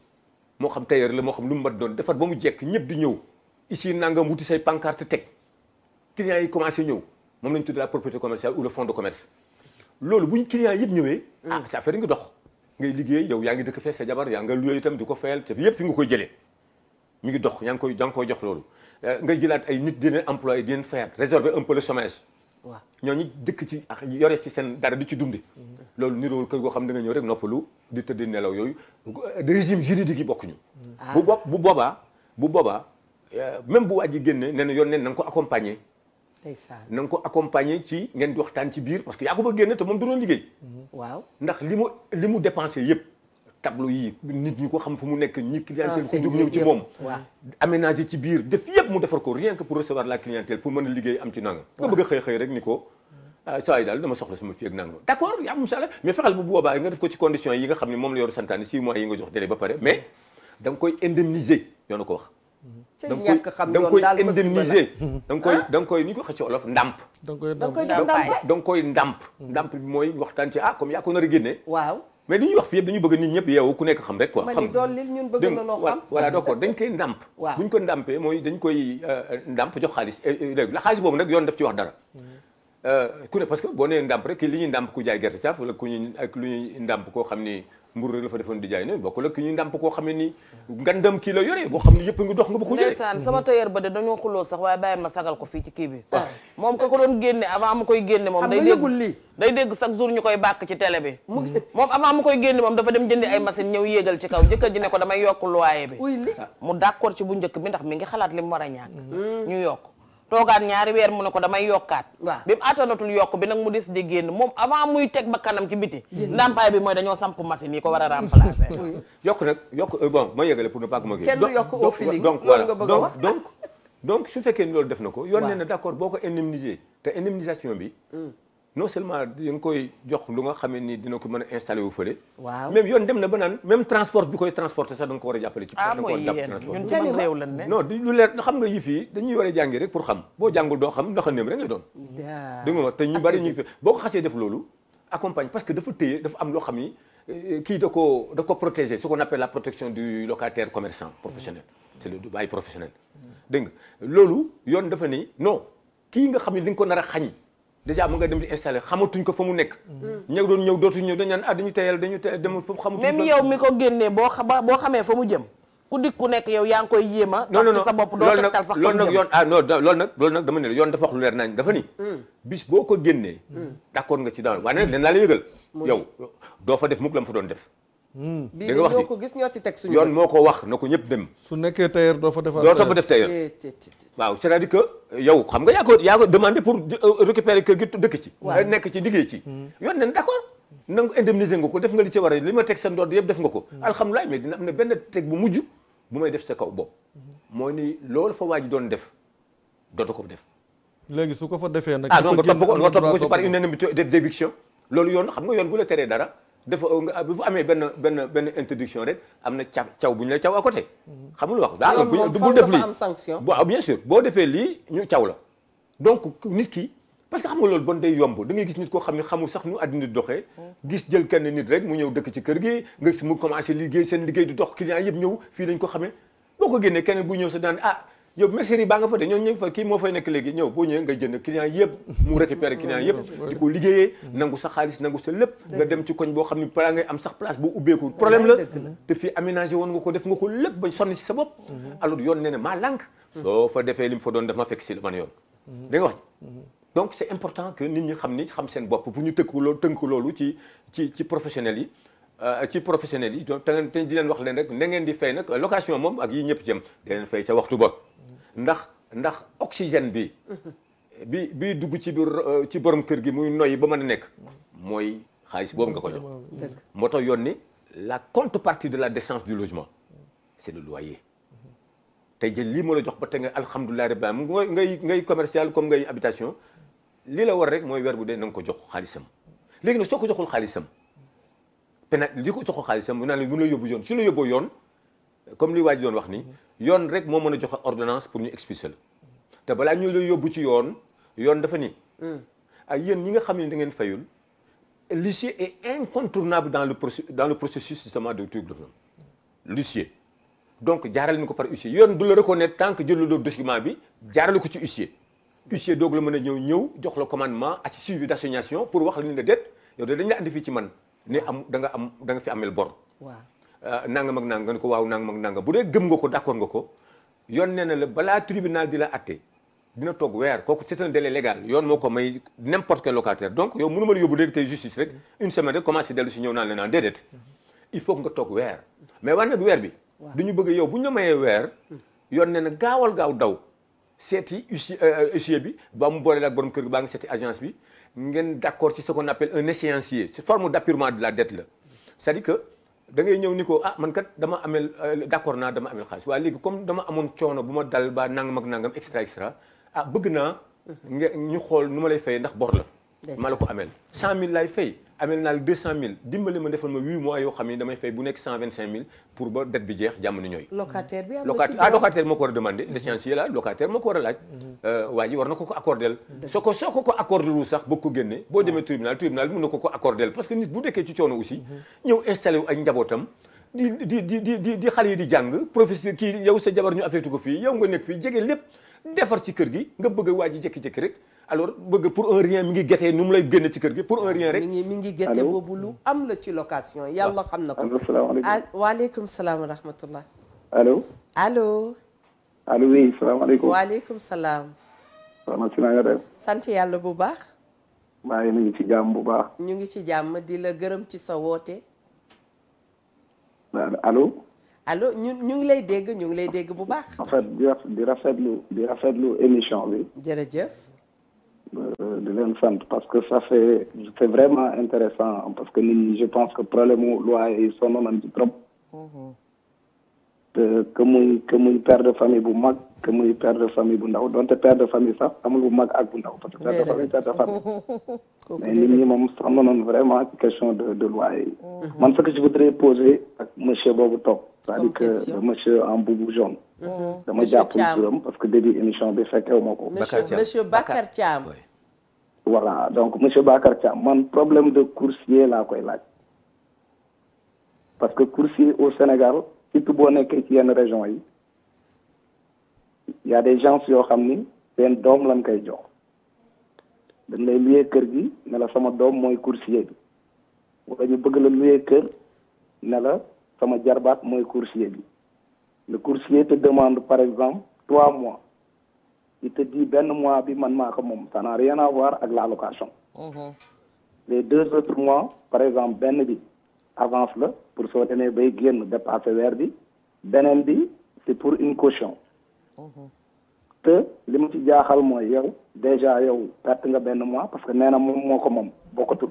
moo xam tailleur la moo xam lu mu mat doon defar ba mu jekk ñëpp di ñëw ici nangam wuti say pancarte teg clients yi commencé ñëw moom lañu tudd la propriété commerciale ou le fonds de commerce loolu buñ clients yëpp ñëwee sa affaire ngi dox ngay liggéey yow yaa ngi dëkk fee sa jabar yaa nga loué itam di ko fayal te yëpp fi nga koy jëlee mi ngi dox yaa ngi koy jox loolu nga jëlaat ay nit di leen employé di leen fayaat résorber un peu le chômage waaw ñooñu dëkk ci ak yore ci seen dara di ci dunde loolu niroowul kër goo xam da nga ñëw rek noppalu di tëdd nelaw yooyu régime juridique yi bokkuñu bu boobaa même bu waa ji génne nee na yoon neen na nga ko accompagner na nga ko accompagner ci ngeen di waxtaan ci biir parce que yaa ko ba génne te moom du doon liggéey waaw ndax li mu dépensé yëpp tableau yi nit ñi ko xam fu mu nekk ñi clientèle ko jóg ñëw ci moom aménager ci biir def yëpp mu defar ko rien que pour recevoir la clientèle pour mën a liggéey am ci nangam nga bëgg a xëy rek ni ko saa yi daal dama soxla sama fii ak nangam d'accord yaa am sala mais fexeel bu boobaa nga def ko ci conditions yi nga xam ne moom la yor santaane 6 mois yi nga jox délai ba pare mais da nga koy indemniser yoon na ko wax da nga koy indemniser da nga koy ni ñu ko waxee ci olof ndàmp da nga koy ndàmp bi mooy waxtaan ci comme yaa ko nar a génne waaw mais li ñuy wax fii yëpp dañu bëgg nit ñëpp yeewu ku nekk xam rek quoi xam ñun bëgg na noo xam voilà d'accord dañ koy ndàmp buñ ko ndàmpee mooy dañ koy ndàmp jox xaalis léegi la xaalis boobu nag yoon daf ci wax dara ku ne parce que boo nee ndàmp rek li ñuy ndàmp ku jaay gerte caaf wala ku ñuy ak lu ñuy ndàmp koo xam ni mbur rek la fa defoon di jaay ne bokk la ki ñuy ndàmp koo xam ne ni ngandam kii la yore boo xam ne yëpp ngi dox nga ba ko jëlee ndeysaan sama tailleur ba de dañoo xuloo sax waaye bàyyi ma sagal ko fii ci kii bi moom ka ko doon génne avant mu koy génne moom day dégg chaque jour ñu koy bàkk ci télé bi moom avant mu koy génne moom dafa dem jëndi ay machine ñëw yéegal ci kaw jëkkër ji ne ko damay yokk loyer bi mu d'accord ci bu njëkk bi ndax mi ngi xalaat li mu war a ñàkk ñu yokk toogaat ñaari weer mu ne ko damay yokkaat bi mu attanatul yokk bi nag mu des di génn moom avant muy teg ba kanam ci biti ndàmpaay bi mooy dañoo samp machine yi ko war a remplacer yokk nag bon ma yegale pour ne pas que ma kenn du yokk au feeling donc loolu nga bëgg a wax donc su fekkee ni loolu def na ko yoon nee na d'accord boo ko indemniser te indemnisation bi non seulement di nga koy jox lu nga xamee ni dina ko mën a installé wu fële même yoon dem na ba naan même transport bi koy transporter sax da nga ko war a jàppale ci da nga ko war a jàpp transport ñun ci réew lan ne non di lu leer xam nga yi fii dañuy war a jàngi rek pour xam boo jàngul doo xam ndax néem rek ngay doon dégg nga te ñu bari ñuy fi boo ko xasee def loolu accompagne parce que dafa téye dafa am loo xam ni kii da ko protéger ce qu'on appelle la protection du locataire commerçant professionnel c'est le bail professionnel dégg nga loolu yoon dafa ni non kii nga xam ne li nga ko nar a xañ déjà mu nga dem di installé xamatuñ ko fa mu nekk ñëw doon ñëw dootuñ ñëw dañ naan dañu teyal dem fa xamatuñ même yow mi ko génnee boo xamee fa mu jëm ku dikk ku nekk yow yaa ngi koy yéema non sa bopp doo tegtal sax loolu nag yoon loolu nag dama ne yoon dafa wax lu leer nañ dafa ni bis boo ko génnee d'accord nga ci daan waaye nag leen laa la yëgal yow doo fa def mukk la mu fa doon def bii ñoo ko gis ñoo ci teg suñu yoon moo ko wax na ko ñëpp dem su nekkee tailleur doo fa def tailleur waaw c'est-à-dire que yow xam nga yaa ko demandé pour récupérer kër gi dëkk ci nekk ci liggéey ci yoon nen d'accord na nga indemniser nga ko def nga li ci war a li ma teg sa ndodd yëpp def nga ko alhamdulilah mais dina am ne benn teg bu mujj bu may def sa kaw bopp mooy ni loolu fa waa ji doon def dootu ko def léegi su ko fa defee nag donc nga topp ko ci par unanimité d'éviction loolu yoon xam nga yoon bu la teree dara dafa bu fa amee benn interdiction rek am na caw bu ñu lay caw à côté xamul wax daa bul def lii bon bien sûr boo defee lii ñu caw la donc nit ki parce que xam nga loolu bon day yomb da ngay gis nit koo xam ne xamul sax nu àddina di doxee gis jël kenn nit rek mu ñëw dëkk ci kër gi nga gis mu commencé liggéey seen liggéey di dox client yëpp ñëw fii lañ ko xamee boo ko génnee kenn bu ñëw sa daan yow mercerie baa nga fa de ñoom ñu ngi fa kii moo fay nekk léegi ñëw boo ñëwee nga jënd client yëpp mu récupérer client yëpp di ko liggéeyee nangu sa xaalis nangu sa lépp nga dem ci koñ boo xam ne balaa ngay am sax place boo ubbeeku problème la te fii aménagé woon nga ko def nga ko lépp ba sonni si sa bopp alors yoon nee na maa lànk soo fa defee li mu fa doon def ma fekk si man yoon da nga wax donc c'est important que nit ñi xam seen bopp pour ñu tënk loolu ci professionnels yi ci professionnels yi donc te di leen wax leen rek na ngeen di fay nag location moom ak yi ñëpp jëm da leen fay ca waxtu ba ndax oxygène bi dugg ci biir ci borom kër gi muy noyyi ba mën a nekk mooy xaalis boobu nga ko jox moo tax yoon ni la contrepartie de la décence du logement c'est le loyer tey jël lii moo la jox ba te nga alhamdulilah rabbil alamin ngay commercial comme ngay habitation lii la war rek mooy weer bu dee na nga ko jox xaalisam léegi nag soo ko joxul xaalisam li ko joxul xaalisam mu naan la mun la yóbbu yoon su la yóbboo yoon comme li waa ji doon wax ni yoon rek moo mën a joxe ordonnance pour ñu expulser la te balaa ñu la yóbbu ci yoon dafa ni ay yéen ñi nga xam ne da ngeen fayul l'huissier est incontournable dans le processus justement de truc de l'huissier donc jaarale ni ko par huissier yoon du la reconnaître tant que jëluloo document bi jaarale ko ci huissier doog la mën a ñëw jox la commandement ak suivi d'assignation pour wax la ni la déet yow de dañ la andi fii ci man ne da nga fi amel bor. waaw nangam ak nangam nga ne ko waaw nangam ak nangam bu dee gëm nga ko d'accord nga ko yoon nee na la balaa tribunal di la atte dina toog weer kooku c'est un délai légal yoon moo ko may n'importe quel locataire donc yow mënu ma la yóbbu rek tey justice rek une semaine rek commencé dellu si ñëw naan la naan déedéet il faut nga toog weer mais war nag weer bi duñu bëgg yow bu ñu la mayee weer yoon nee na gaaw daw seeti huissier bi ba mu boole ak borom kër gi baa ngi seeti agence bi ngeen d'accord ci ce qu'on appelle un échéancier c'est forme d'appurement de la dette la c'est-à-dire que da ngay ñëw ni ko man kat dama amel d'accord naa dama amel xaalis waaye léegi comme dama amoon coono bu ma dal ba nangam ak nangam extra bëgg naa ñu xool nu ma lay fay ndax bor la ma la ko amel 100 000 lay fay amel naa la 200 000 dimbali ma defal ma 8 mois yoo xam ne damay fay bu nekk 125 000 pour ba dette bi jeex jàmm ni ñooy locataire bi locataire moo ko war a demander l'échéancier la locataire moo ko war a laaj waa ji war na ko accordel soo ko accordé lu sax bëgg ko génne boo demee tribunal bi mën na ko accordel parce que nit bu dekkee ci coono aussi ñëw installé wu ak njabootam di xale yi di jàng professeur kii yow sa jabar ñu affecté ko fii yow nga nekk fii jege lépp defar ci kër gi nga bëgg waa ji jékki-jékki rek alors bëgg pour un rien mi ngi géttee nu mu lay génne ci kër gi pour un rien rek mi ngi gétte boobu lu am la ci location yàlla xam na ko waaleykum salaam wa rahmatullah allo oui salaamaaleykum waaleykum salaam soxna si na nga def sant yàlla bu baax maa ngi ci jàmm bu baax ñu ngi ci jàmm di la gërëm ci sa woote allo ñu ngi lay dégg bu baax. en fait di rafetlu émission bi. jërëjëf. di leen sant parce que c'est vraiment intéressant parce que nit ñi je pense que problème mu loyer yi sonn nañ ci trop. te que muy père de famille bu mag que muy père de famille bu ndaw donte père de famille sax amul bu mag ak bu ndaw parce que père de famille mais nit ñi moom sonn nañ vraiment ci question de loyer yi. man ce que je voudrais poser ak monsieur boobu toog. c'est-à-dire que monsieur en boubou jaune. dama jàppul turam parce que début émission bi fekkewu ma ko. monsieur Bakar Thiam. voilà donc monsieur Bakar Thiam man problème de coursier laa koy laaj. parce que coursier au Sénégal surtout boo nekkee ci yenn région yi y a des gens yoo xam ni seen doom lañ koy jox dañ lay luyee kër gi ne la sama doom mooy coursier bi wala ñu bëgg la luyee kër ne la sama jarbaat mooy coursier bi le coursier te demande par exemple 3 mois il te dit benn mois bi man maa ko moom ça n'a rien à voir ak la location. les 2 autres mois par exemple benn bi avance la pour soo demee bay génn dépassé weer bi beneen bi c'est pour une caution. te li ma ci jaaxal mooy yow déjà yow perte nga benn mois parce que nee na moom moo ko moom bokkatul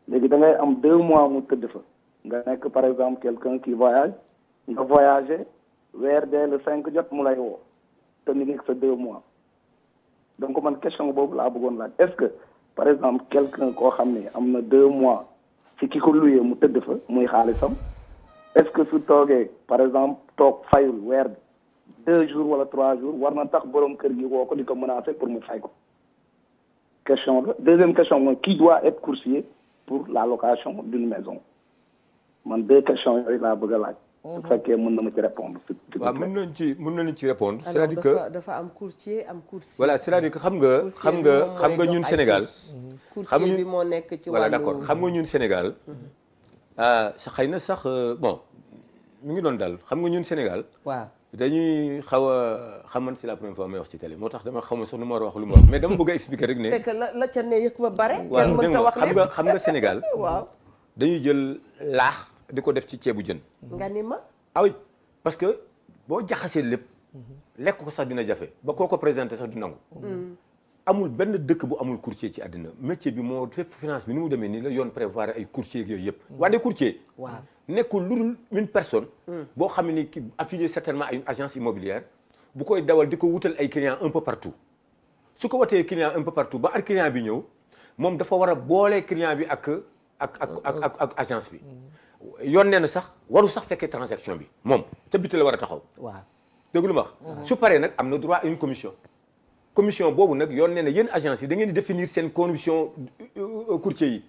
léegi da ngay am 2 mois mu tëdd fa. nga nekk par exemple quelqu'un qui voyage nga voyagé weer dee le 5 jot mu lay woo te mi ngi sa 2 mois donc man question boobu laa bëggoon laaj est-ce que par exemple quelqu'un koo xam ne am na 2 mois ci ki ko luyee mu tëdd fa muy xaalisam est-ce que su toogee par exemple toog fayul weer bi 2 jours wala 3 jours war na tax borom kër gi woo ko di ko menacer pour mu fay ko question la deuxième question mooy qui doit être coursier pour la location d'une maison man 2 questions yooyu laa bëgg a laaj. su fekkee mën na ma ci répondre. waaw mën nañu ci répondre. c'est-à-dire que dafa am courtier am coursier. voilà c'est-à-dire que xam nga ñun Sénégal. courtier bi moo nekk ci wàllu. voilà d'accord xam nga ñun Sénégal. xëy na sax bon mi ngi doon daal xam nga ñun Sénégal. waaw dañuy xaw a xaman c'est la première fois may wax ci télé moo tax dama xamul sax nu ma war a wax lu ma wax mais dama bëgg a expliquer rek ne. c'est que la ca ne yëg ba bare. kenn mënta wax lépp xam nga Sénégal. waaw dañuy jël laax di ko def ci ceebu jën. nga ni ma. ah oui parce que boo jaxasee lépp. lekk ko sax dina jafe ba koo ko présenté sax du nangu. amul benn dëkk bu amul courtier ci àddina métier bi moo fépp finance bi ni mu demee nii la yoon prévoir ay courtier yooyu yëpp. waaye courtier. waaw nekkul lu dul une personne. boo xam ne ni ki affilié certainement à une agence immobilière bu koy dawal di ko wutal ay clients un peu partout su ko watee client un peu partout ba ak client bi ñëw moom dafa war a boole client bi ak agence bi. yoon nee na sax waru sax fekkee transaction bi moom ca biti la war a taxaw. waaw dégg lu ma wax. su paree nag am na droit à une commission boobu nag yoon nee na yéen agence yi da ngeen di définir seen condition courtier yi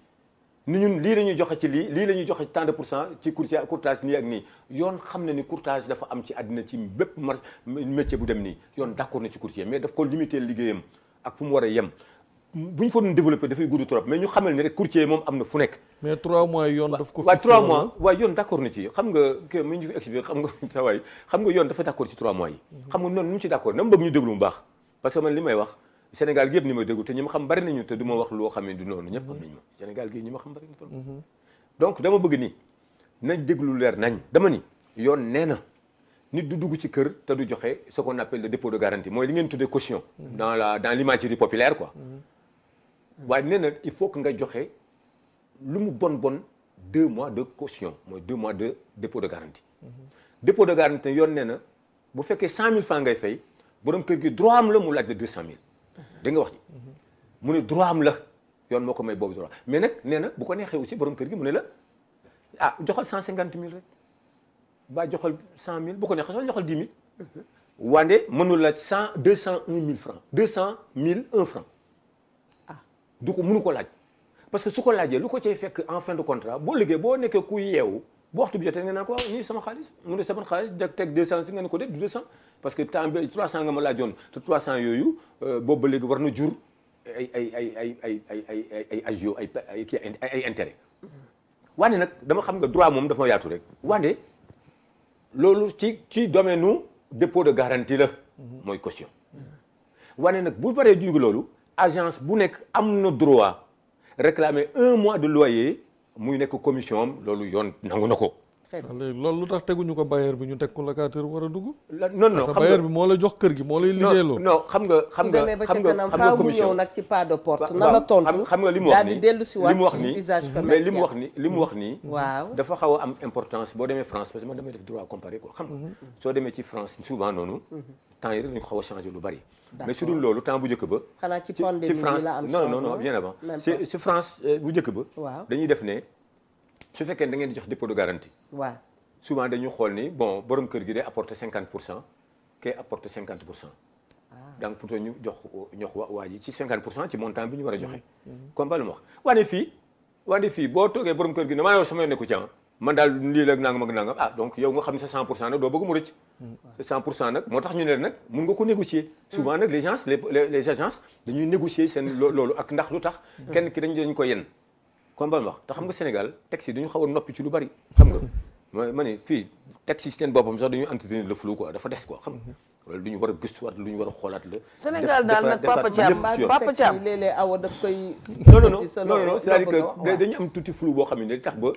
ni ñun lii la ñuy joxe ci lii la ñuy joxe ci tant de % ci courtage nii ak nii yoon xam na ni courtage dafa am ci àddina ci bépp métier bu dem nii yoon d'accord na ci courtier mais daf ko limiter liggéeyam ak fu mu war a yem bu ñu fa doon développer dafay gudd trop mais ñu xamal ni rek courtier moom am na fu nekk. mais 3 mois yoon daf ko. waaw 3 mois waaye yoon d'accord na ci xam nga que mu ñu fi expliqué xam nga sa waay xam nga yoon dafa d'accord ci 3 mois yi. xam nga noonu nu mu ci d'accord na mu bëgg ñu déglu mu baax parce que man li may wax Sénégal gi yëpp ni may déglu te ñi ma xam bari nañu te du ma wax loo xam ne du noonu ñëpp xam nañu ma Sénégal gi ñi ma xam bari nañu donc dama bëgg ni nañ déglu leer nañ dama ni yoon nee na nit du dugg ci kër te du joxe ce qu'on appelle le dépôt de garantie mooy li ngeen tuddee caution dans l'imagerie populaire quoi waaye nee na il faut que nga joxe lu mu bon 2 mois de caution mooy 2 mois de dépôt de garantie dépôt de garantie yoon nee na bu fekkee 100 000 francs ngay fay borom kër gi droit am la mu laaj la 200 000 da nga wax ji mu ne droit am la yoon moo ko may boobu droit mais nag nee na bu ko neexee aussi borom kër gi mu ne la ah joxal 150 000 rek ba joxal 100 000 bu ko neexee soo joxal 10 000 wande mënul la 201 000 francs 200 000 1 franc du ko mënu ko laaj parce que su ko laajee lu ko cay fekk en fin de contrat boo liggéey boo nekkee ku yeewu bu waxtu bi jotee nga naan ko nii sama xaalis mu ne sama xaalis teg 200 si nga ne ko def du 200 parce que temps bi 300 nga ma laajoon te 300 yooyu boobu ba léegi war na jur ay agio ay intérêt wane nag dama xam nga droit moom dafa yaatu rek wane loolu ci domaine nu dépôt de garantie la mooy caution wane nag bu baree jugi loolu agence bu nekk am na droit réclamer 1 mois de loyer muy nekk commission am loolu yoon nangu na ko. léegi loolu lu tax teguñu ko bailleur bi ñu teg ko locataire war a dugg. non parce que bailleur bi moo la jox kër gi moo lay liggéeyloo. non xam nga commission ñëw nag ci pas de porte na la tontu xam nga li mu wax nii dellu si waat ci usage commercial mais li mu wax nii waaw dafa xaw a am importance boo demee France parce que man damay def droit comparé quoi xam nga soo demee ci France souvent noonu temps yi rek dañu ko xaw a changé lu bari mais su dul loolu temps bu njëkk ba xanaa ci pandémie bi la am non bien avant ci France bu njëkk ba waaw dañuy def ne su fekkee da ngeen di jox dépôt de garantie waaw souvent dañu xool ni bon borom kër gi day apporter 50% kay apporter 50% donc pour ñu jox waa ji ci 50% ci montant bi ñu war a joxe comme ba lu ma wax wane fii boo toogee borom kër gi ne maa yow sama nekku ci man daal lii la nangam ak nangam donc yow nga xam ne sa 100% nag doo bëgg mu rëcc sa 100% nag moo tax ñu ne nag mun nga ko négocier souvent nag les agences dañuy négocier seen loolu ak ndax lu tax kenn ki dañ ko yenn comme ba lu wax te xam nga Sénégal texte yi dañu xaw a noppi ci lu bari xam nga ma ne fii texte yi seen boppam sax dañuy entretenir le flou quoi dafa des quoi xam nga loolu lu ñu war a gëstuwaat lu ñu war a xoolaat la. Sénégal daal nag Papa Thiam léeg-léeg awa daf koy. non c'est-à-dire que dañu am tuuti flou boo xam ne tax ba.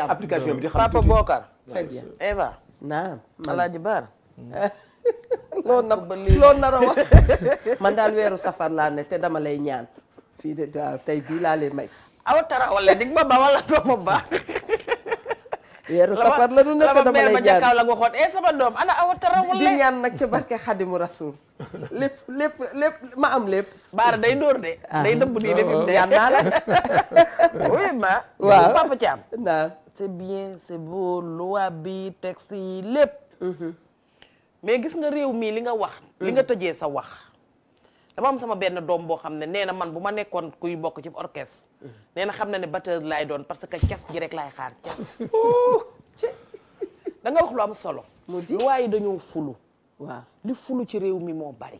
application bi di xam Papa Bokar. très bien Eva. naam Alaaji Baar. loolu nar a wax man daal weeru safar laa ne te dama lay ñaan fii de tey bii laa lay may. awa tara wala dig ma ba wala doo ma ba. weeru safar la nu nekk dama lay ñaan la nga waxoon sama doom ana awa tara wala di ñaan nag ci barke Xadimu Rasul lépp ma am lépp. Baara day dóor de. day dëbb nii de ñaan naa la. oui ma. waaw Papa Thiam. naan c'est bien c'est beau loi bi texte yi lépp. mais gis nga réew mii li nga wax. li nga tëjee sa wax. dama am sama benn doom boo xam ne nee na man bu ma nekkoon kuy bokk ci orchestre. nee na xam na ne batteur laay doon parce que cas ji rek laay xaar cas. da nga wax lu am solo. mu di loi yi dañoo fulu. waaw li fulu ci réew mi moo bari.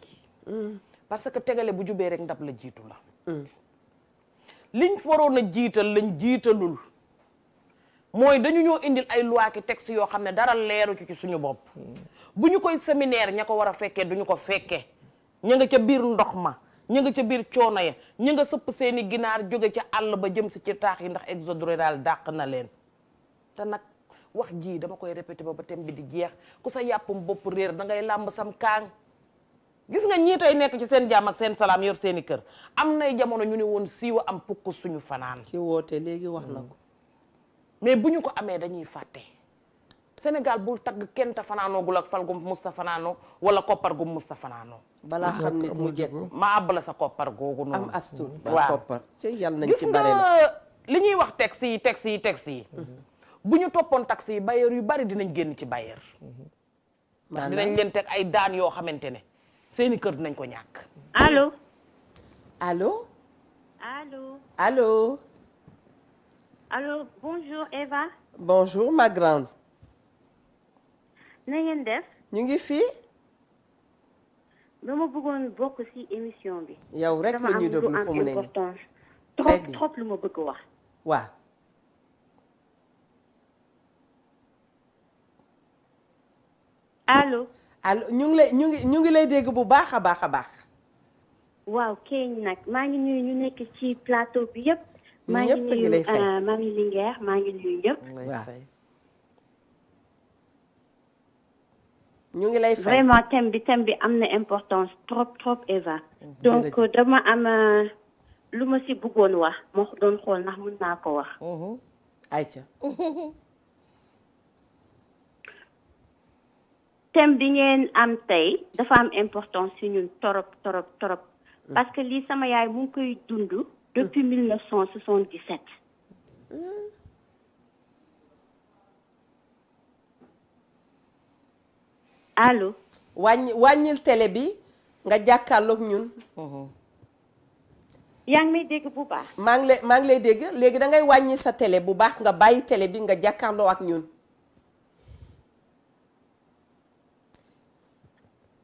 parce que tegale bu jubee rek ndab la jiitu la. liñ waroon a jiital lañ jiitalul. mooy dañu ñoo indil ay loi ki texte yoo xam ne dara leeru ci suñu bopp. bu ñu koy séminaire ña ko war a fekkee duñu ko fekkee. ña nga ca biir ndox ma ña nga ca biir coono ya ña nga sëpp seeni ginaar jóge ca àll ba jëm si ci taax yi ndax exode rural dàq na leen te nag wax ji dama koy répété ba thème bi di jeex ku sa yàppum bopp réer da ngay làmb sam kaang gis nga ñii tey nekk ci seen jàmm ak seen salaam yor seeni kër am nay jamono ñu ne woon siiwa am pukk suñu fanaan ki woote léegi wax na ko mais bu ñu ko amee dañuy fàtte Sénégal bul tagg kenn te fanaanoogul ak fal gu musta fanaanoo wala koppar gu musta fanaanoo balaa xam nit mu jekk ma àbb la sa koppar googu noonu am astu waaw koppar ci yàlla nañ gis ci bare la nga li ñuy wax texte yi bu ñu toppoon taxi yi bailleur yu bari dinañ génn ci bailleur ndax dinañ leen teg ay daan yoo xamante ne seeni kër dinañ ko ñàkk allo allo Allô. Allô. Allô, bonjour Eva. Bonjour ma grande. na ngeen def. ñu ngi fii. dama bëggoon bokk ci émission bi. yow rek la ñuy déglu fu mu ne nii trop lu ma bëgg wax. waaw. allo. allo ñu ngi lay dégg bu baax a baax a baax. waaw keeñ nag maa ngi nuyu ñu nekk ci plateau bi yëpp. ñëpp ngi lay fay maa ngi Linguère maa ngi nuyu ñëpp. waaw. ñu ngi lay fay vraiment thème bi am na importance trop Eva. donc dama am lu ma ci bëggoon wax ma doon xool ndax mën naa ko wax. ayca. thème bi ngeen am tey dafa am importance ci ñun torop. parce que lii sama yaay mu ngi koy dund depuis 1977. allo. wàññil télé bi nga jàkkaarloog ñun. yaa ngi may dégg bu baax. maa ngi lay dégg léegi da ngay wàññi sa télé bu baax nga bàyyi télé bi nga jàkkaarloo ak ñun.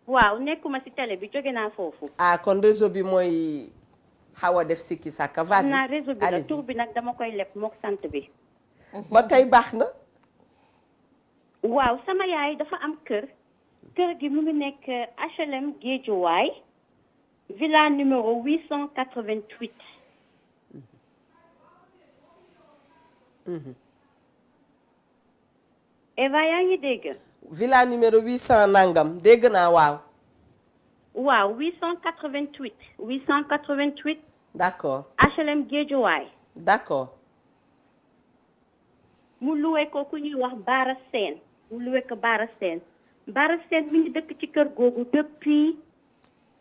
waaw nekkuma ci télé bi jóge naa foofu. ah kon réseau bi mooy xaw a def sikki sàkka vas-y. naa réseau bi la tur bi nag dama koy leb mook sant bi. ba tey baax na. waaw sama yaay dafa am kër gi mu ngi nekk HLM Guédiawaye villa numéro 888. Eva yaa ngi dégg. villa numéro 800 nangam dégg naa waaw. waaw 888. d'accord. HLM Guédiawaye. d'accord. mu luwe ko ku ñuy wax Baara Sène mu luwe ko Baara Sène mi ngi dëkk ci kër googu depuis.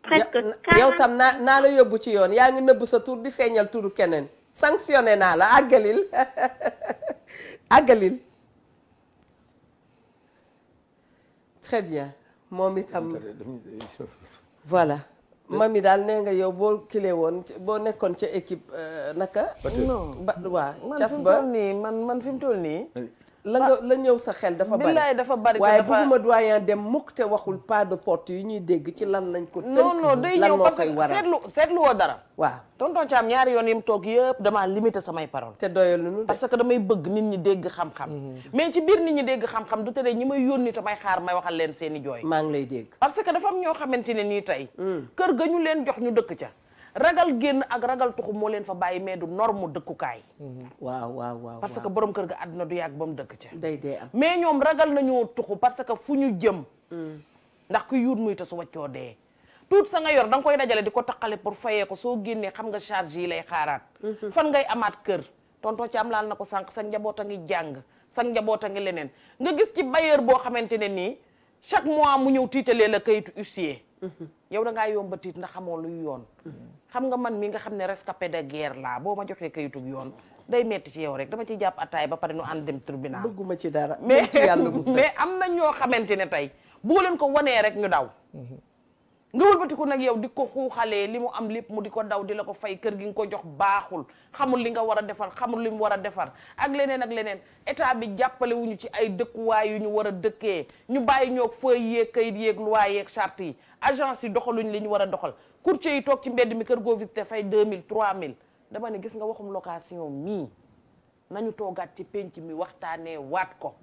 presque 40 yow tam naa la yóbbu ci yoon yaa ngi nëbb sa tur di feeñal turu keneen sanctionné naa la àggalil. très bien moom itam voilà mami daal nee nga yow boo kilee woon boo nekkoon ca équipe naka. non waa man cas fi mu ba toll nii man fi mu toll nii. la ñëw sa xel dafa bari billaay dafa bari waaye bëgguma doyen dem mukk te waxul pas de porte yu ñuy dégg ci lan lañ ko tënk non day lan ñëw moo parce koy que waral seetlu woo dara. waaw tonton Thiam ñaari yoon yi mu toog yëpp damaa limité samay parole te doyaluñu de. parce que damay bëgg nit ñi dégg xam-xam. mais ci biir nit ñi dégg xam-xam du tere ñi may yónni te may xaar may waxal leen seeni jooy. maa ngi lay dégg. parce que dafa am ñoo xamante ne nii tey. kër ga ñu leen jox ñu dëkk ca. ragal génn ak ragal tuxu moo leen fa bàyyi mais du norme dëkkukaay. waaw parce que borom kër ga àdduna du yàgg ba mu dëkk ca. day dee am mais ñoom ragal nañoo tuxu parce que fu ñu jëm. ndax ku yuut muy te su waccoo dee. tuut sa nga yor da nga koy dajale di ko taqale pour fayee ko soo génnee xam nga charge yi lay xaaraat. fan ngay amaat kër tonton ci am laal na ko sànq sa njaboot a ngi jàng sa njaboot a ngi leneen nga gis ci bailleur boo xamante ne nii chaque mois mu ñëw tiitalee la kayitu huissier. yow da ngaa yomba tiit ndax xamoo luy yoon. xam nga man mi nga xam ne rescapé de guerre laa boo ma joxee kayitu yoon day metti ci yow rek dama ciy jàpp ataay ba pare nu ànd dem tribunal. bëgguma ci dara. mais ci yàlla musal mais am na ñoo xamante ne tey boo leen ko wanee rek ñu daw. nga wëlbatiku nag yow di ko xuuxalee li mu am lépp mu di ko daw di la ko fay kër gi nga ko jox baaxul xamul li nga war a defar xamul li mu war a defar ak leneen état bi jàppale wuñu ci ay dëkkuwaay yu ñu war a dëkkee ñu bàyyi ñoo feuille yeeg kayit yeeg loi yeeg charte yi agence yi doxaluñ li ñu war a doxal courtier yi toog ci mbedd mi kër goo visité fay 2000 3000 dama ne gis nga waxum location mii nañu toogaat ci penc mi waxtaanee waat ko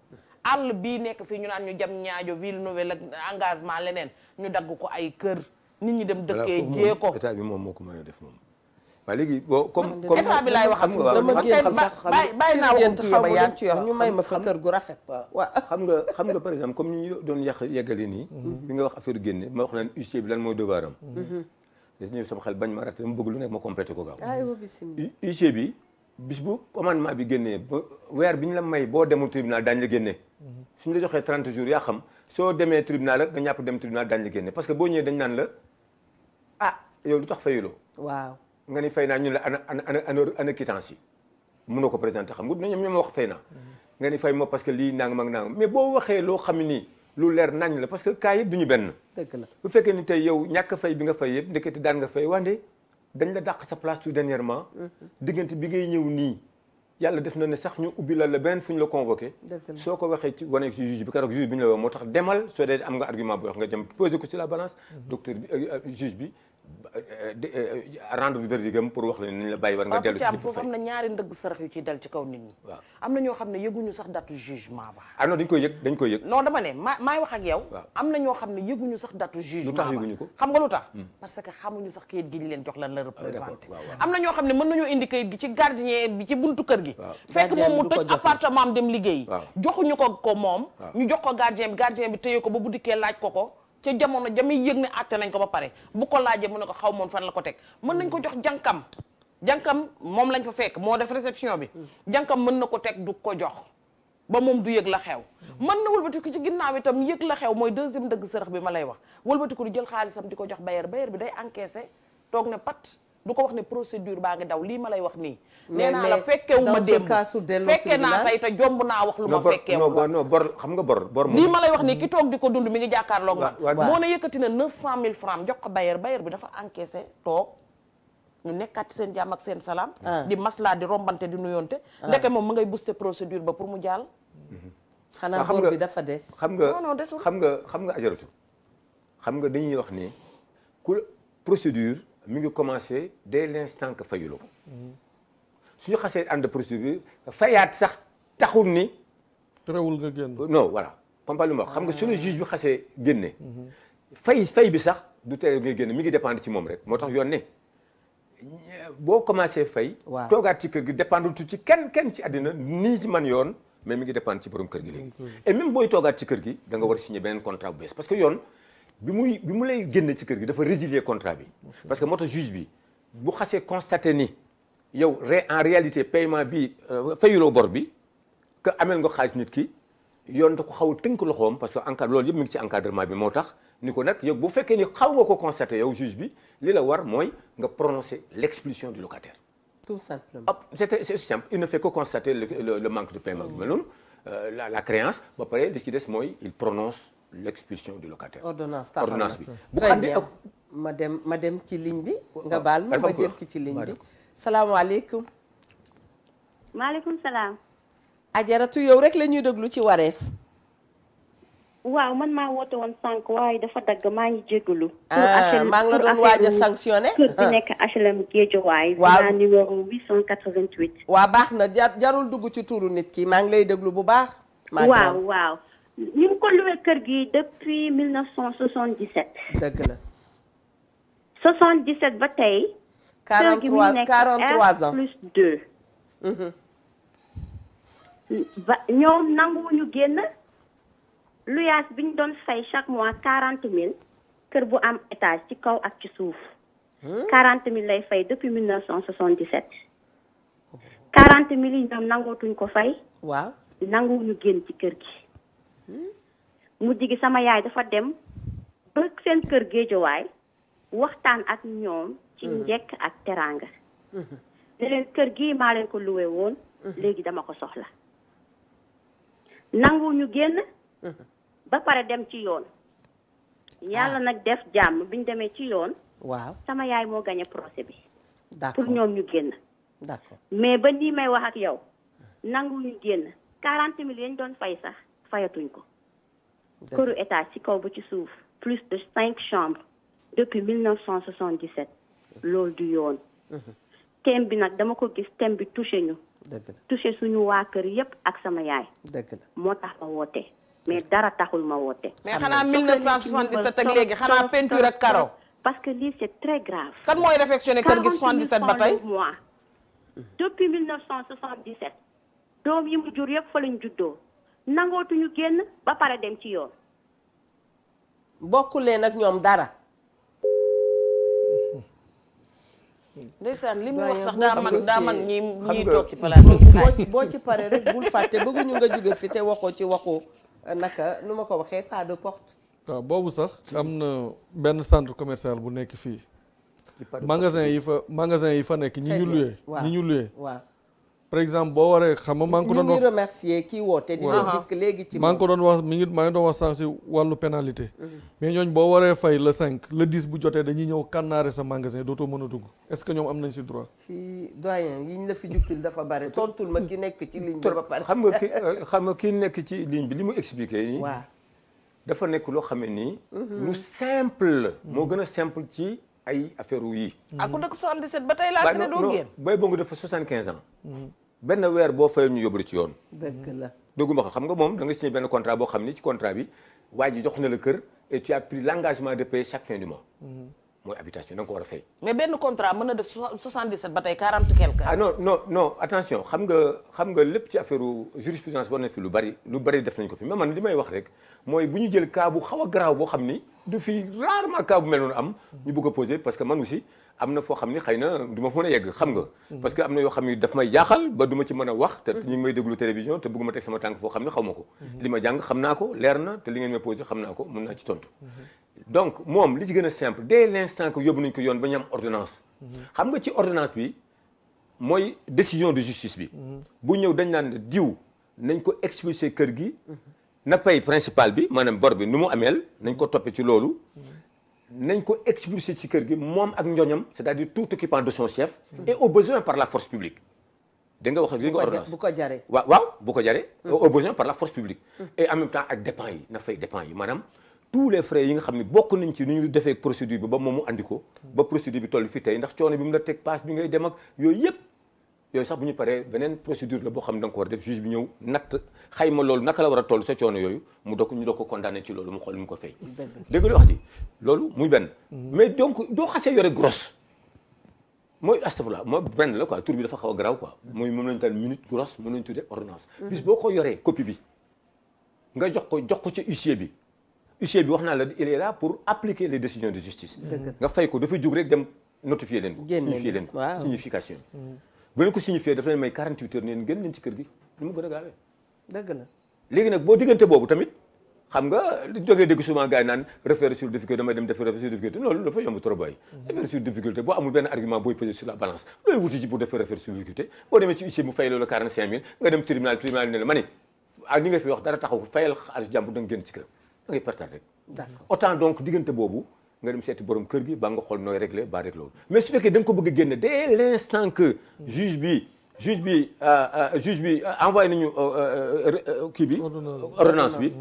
àll bii nekk fii ñu naan ñu jam ñaajo ville nouvelle ak engagement leneen ñu dagg ko ay kër nit ñi dem dëkkee jee ko état bi moom moo ko mën a def moom waaye léegi boo comme état bi laay wax xam nga dama génn sax bàyyi naa gént waxu xaw ba ma yaa lu ci wax ñu may ma fa kër gu rafet waaw xam nga par exemple comme ñu doon yeggali nii bi nga wax affaire génne ma wax leen huissier bi lan mooy devoir am des ñëw sama xel bañ ma raté dama bëgg lu nekk ma complété ko gaaw huissier bi bis bu commandement bi génnee ba weer bi ñu la may boo demul tribunal daañu la génne suñu la joxee 30 jours yaa xam soo demee tribunal ak nga ñàpp dem tribunal daañu la génne parce que boo ñëwee dañ naan la ah yow lu tax fayuloo waaw nga ni fay naa ñu la ana quittance yi mënoo ko présenté xam nga ñoom wax fay naa nga ni fay moo parce que lii nangam ak nangam mais boo waxee loo xam ni lu leer nañ la parce que cas yëpp duñu benn dëgg la bu fekkee ni tey yow ñàkk fay bi nga fay yëpp ndekete daan nga fay wande dañ la dàq sa place tout dernièrement diggante bi ngay ñëw nii yàlla def na ne sax ñu ubbi la beneen fu ñu la convoqué soo ko waxee ci wane ci juge bi keroog juge bi ñu la wax moo tax demal soo dee am nga argument boo wax nga jëm posé ko ci la balance docteur bi juge bi rendre verdict am pour wax la ne nañ la bàyyi war nga dellu ci foofu am na ñaari ndëgg sarax yu ciy dal ci kaw nit ñi waaw am na ñoo xam ne yëguñu sax datu jugement ba ah non dañ koy yëg non dama ne maay wax ak yow am na ñoo xam ne yëguñu sax datu jugement ba lu tax yëguñu ko xam nga lu tax parce que xamuñu sax kayit gi ñu leen jox lan la représenté am na ñoo xam ne mën nañoo indi kayit gi ci gardien bi ci buntu kër gi fekk moom mu tëj appartement am dem liggéeyi joxuñu ko moom ñu jox ko gardien bi téye ko ba bu dikkee laaj ko ca jamono jami yëg ne àtte nañ ko ba pare bu ko laajee mu ne ko xaw moon fan la ko teg mën nañ ko jox jànkam moom lañ fa fekk moo def réception bi jànkam mën na ko teg du ko jox ba moom du yëg la xew mën na wëlbatiku ci ginnaaw itam yëg la xew mooy deuxième dëgg sërëx bi ma lay wax wëlbatiku di jël xaalisam di ko jox bailleur bi day encaissé toog ne pat du ko wax ne procédure baa ngi daw lii ma lay wax nii nee naa la fekkewu ma démb fekkee naa tey te jomb naa wax lu ma fekkeewu non bor xam nga bor lii ma lay wax nii ki toog di ko dund mi ngi jàkkaarloog man moo ne yëkkati na 900 000 francs jox ko bailleur bi dafa encaissé toog ñu nekkaat ci seen jàmm ak seen salaam di maslaa di rombante di nuyoonte ndeke moom mu ngay booster procédure ba pour mu jàll xanaa bor bi dafa des xam nga ajaratu xam nga dañuy wax ni ku procédure mi ngi commencé dès l'instant que fayuloo suñu xasee ànd procédure fayaat sax taxul ni terewul nga génn non voilà comme pas lu ma wax xam nga suñu juge bi xasee génne fay bi sax du tere ngay génn mi ngi dépendre ci moom rek moo tax yoon ne boo commencé fay toogaat ci kër gi dépendre tu ci kenn ci àddina nii ci man yoon mais mi ngi dépendre ci borom kër gi léegi et même booy toogaat ci kër gi da nga war a signer beneen contrat bu bees parce que yoon bi mu lay génne ci kër gi dafa résilier contrat bi parce que moo tax juge bi bu xasee constaté ni yow en réalité paiement bi fayuloo bor bi que amel nga xaalis nit ki yoon da ko xaw a tënk loxoom parce que loolu yëpp mi ngi ci encadrement bi moo tax ni ko nag yow bu fekkee ni xaw nga ko constaté yow juge bi li la war mooy nga prononcer l'expulsion du locataire tout simplement c'est simple il ne fait que constater le manque de paiement bi mais noonu la créance ba pare li ci des mooy il prononce l'expulsion du locataire ordonnance bi bu très bien ma dem ci ligne bi nga baal ma jël ki ci ligne bi salaamaaleykum maaleykum salaam ajaratu yow rek la ñuy déglu ci wareef waaw man maa woote woon sànq waaye dafa dagg maa ngi jégalu maa ngi la doon waaj a sanctionné kër bi nekk HLM Guédiawaye waaw numéro 888 waa baax na jarul dugg ci turu nit ki maa ngi lay déglu bu baax waaw ñu ngi ko loué kër gi depuis 1977 dëgg la 77 ba tey 43 ans plus 2 ñoom nanguwuñu génn luyaas bi ñu doon fay chaque mois 40 000 kër bu am étage ci kaw ak ci suuf 40 000 lay fay depuis 1977 40 000 yi ñoom nangootuñ ko fay waaw nanguwuñu génn ci kër gi mujj gi sama yaay dafa dem ba seen kër Géejawaay waxtaan ak ñoom ci njekk ak teraanga ne leen kër gi maa leen ko luwe woon léegi dama ko soxla nanguwuñu génn ba pare dem ci yoon yàlla nag def jàmm biñ demee ci yoon waaw sama yaay moo gagné procès bi d'accord pour ñoom ñu génn d'accord mais ba nii may wax ak yow nanguwuñu génn 40 000 yañ doon fay sax fayatuñ ko këru étage ci kaw ba ci suuf plus de 5 chambres depuis 1977 loolu du yoon thème bi nag dama ko gis thème bi touché ñu touché suñu waa kër yépp ak sama yaay dëgg la moo tax ma woote mais dara taxul ma woote mais xanaa 1977 ak léegi xanaa peinture ak carreau parce que lii c'est très grave kan mooy réfectionné kër gi 77 ba tey mois depuis 1977 doom yi mu jur yépp fa lañ juddoo nangootuñu génn ba pare dem ci yoon bokku leen ak ñoom dara ndeysaan li mu wax sax daa mag ñi toog ci plateau boo ci pare rek bul fàtte bëgguñu nga jóge fi te waxoo ci waxu naka nu ma ko waxee pas de porte waaw boobu sax am na benn centre commercial bu nekk fii magasin yi fa nekk ñi ñu luye waaw par exemple boo waree xam nga maa ngi ko doon wax ñu ngi remercier kii woote dina dikk léegi ci maa ngi ko doon wax maa ngi doon wax sànq si wàllu pénalité mais ñooñ boo waree fay le 5 le 10 bu jotee dañuy ñëw kànnaare sa magasin dootoo mën a dugg est-ce que ñoom am nañ si droit ci doyen yi ñu la fi jukkil dafa bari tontul ma ki nekk ci ligne bi ba pare xam nga ki nekk ci ligne bi li mu expliqué nii waaw dafa nekk loo xam ne nii lu simple la moo gën a simple ci ay affaire yi ku dëkk 77 ba tey laa fi ne doo génn bay boo nga dafa 75 ans benn weer boo fayee ñu yóbbu ci yoon dëgg la dégguma xam nga moom da nga signé benn contrat boo xam ni ci contrat bi waa ji jox na la kër et tu as pris l'engagement de payer chaque fin du mois mooy habitation da nga ko war a fay mais benn contrat mën na def 77 ba tey 40 quelque non attention xam nga lépp ci affaire jurisprudence war na fi lu bari def nañ ko fi mais man li may wax rek mooy bu ñu jël cas bu xaw a garaaw boo xam ni du fi rarement cas bu mel noonu am ñu bëgg a poser parce que man aussi am na foo xam ni xëy na du ma fa mën a yegg xam nga parce que am na yoo xam ni daf may jaaxal ba du ma ci mën a wax te ñu ngi may déglu télévision te bëgguma teg sama tànk foo xam ne xaw ma ko li ma jàng xam naa ko leer na te li ngeen may posé xam naa ko mën naa ci tontu donc moom li ci gën a simple dès l'instant que yóbbu nañ ko yoon ba ñu am ordonnance xam nga ci ordonnance bi mooy décision de justice bi bu ñëw dañ naan diw nañ ko expulsé kër gi na pay principal bi maanaam bor bi nu mu ameel nañ ko toppee ci loolu nañ ko expulsé ci kër gi moom ak njoñam c'est-à-dire tout occupant de son chef et au besoin par la force publique da nga wax li nga ordonnance bu ko jaree waaw bu ko jaree au besoin par la force publique et en même temps ak dépens yi na fay dépens yi maanaam tous les frais yi nga xam ne bokk nañ ci nu ñu defee procédure bi ba moom mu andi ko ba procédure bi toll fi tey ndax coono bi mu la teg passe bi ngay dem ak yooyu yëpp yooyu sax bu ñu paree beneen procédure la boo xam ne da nga ko war a def juge bi ñëw natt xayma loolu naka la war a toll sa coono yooyu ñu doog ko condamné ci loolu mu xool mu ko fay dégg nga wax ji loolu muy benn mais donc doo xasee yore grosse mooy astafurlah mooy benn la quoi tur bi dafa xaw a garaaw quoi mooy moom lañu tal minute grosse moom lañu tuddee ordonnance bis boo ko yoree copie bi nga jox ko ci huissier bi huissier bi wax naa la il est là pour appliquer les décisions de justice nga fay ko dafay jóg rek dem notifier leen ko signifier leen ko signification bu leen ko signifier dafa leen may 48 heures neen gën leen ci kër gi lu mu gën a gaawee dëgg la léegi nag boo diggante boobu tamit xam nga jógee dégg souvent gars yi naan référé sur difficulté damay dem def référé sur difficulté loolu dafa yomb trop boy référé sur difficulté boo amul benn argument booy peser sur la balance looy wuti ci pour def référé sur difficulté boo demee ci huissier mu fay loolu 45 000 nga dem tribunal ne la ma ni ak ni nga fi wax dara taxaw fayal xaalis jàmbur da nga génn ci kër da ngay partage rek autant donc diggante boobu nga dem seeti borom kër gi ba nga xool nooy réglé ba rek loolu mais su fekkee da nga ko bëgg a génne dès l'instant que juge bi envoyé nañu kii bi ordonnance bi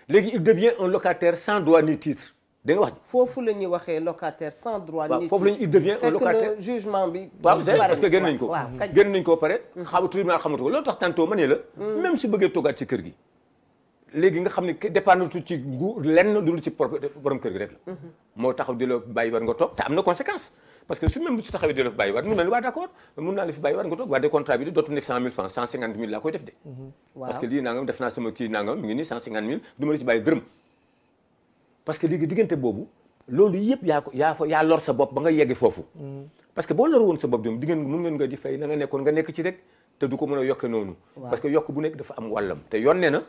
léegi il devient un locataire sans droit ni titre da nga wax ji foofu la ñuy waxee locataire sans droit ni titre foofu la ñu il devient un locataire fekk jugement bi waaw parce que génn nañ ko pare tribunal xamatu ko loolu tax tantôt ma ne la même si bëggee toogaat ci kër gi léegi nga xam ne dépendatu ci lenn dul ci borom kër gi rek la moo taxaw di la bàyyi war nga toog te am na conséquence parce que su même bu si taxawee di la bàyyi war mun na la waa d'accord mun naa la fi bàyyi war nga toog waa de contrat bi di dootu nekk 100 000 francs 150 000 laa koy def de parce que lii nangam def naa sama kii nangam mi ngi nii 150 000 du ma la ci bàyyi dërëm parce que léegi diggante boobu loolu yëpp yaa lor sa bopp ba nga yegge foofu parce que boo lor woon sa bopp di mun ngeen nga di fay na nga nekkoon nga nekk ci rek te du ko mën a yokke noonu parce que yokk bu nekk dafa am wàllam te yoon nee na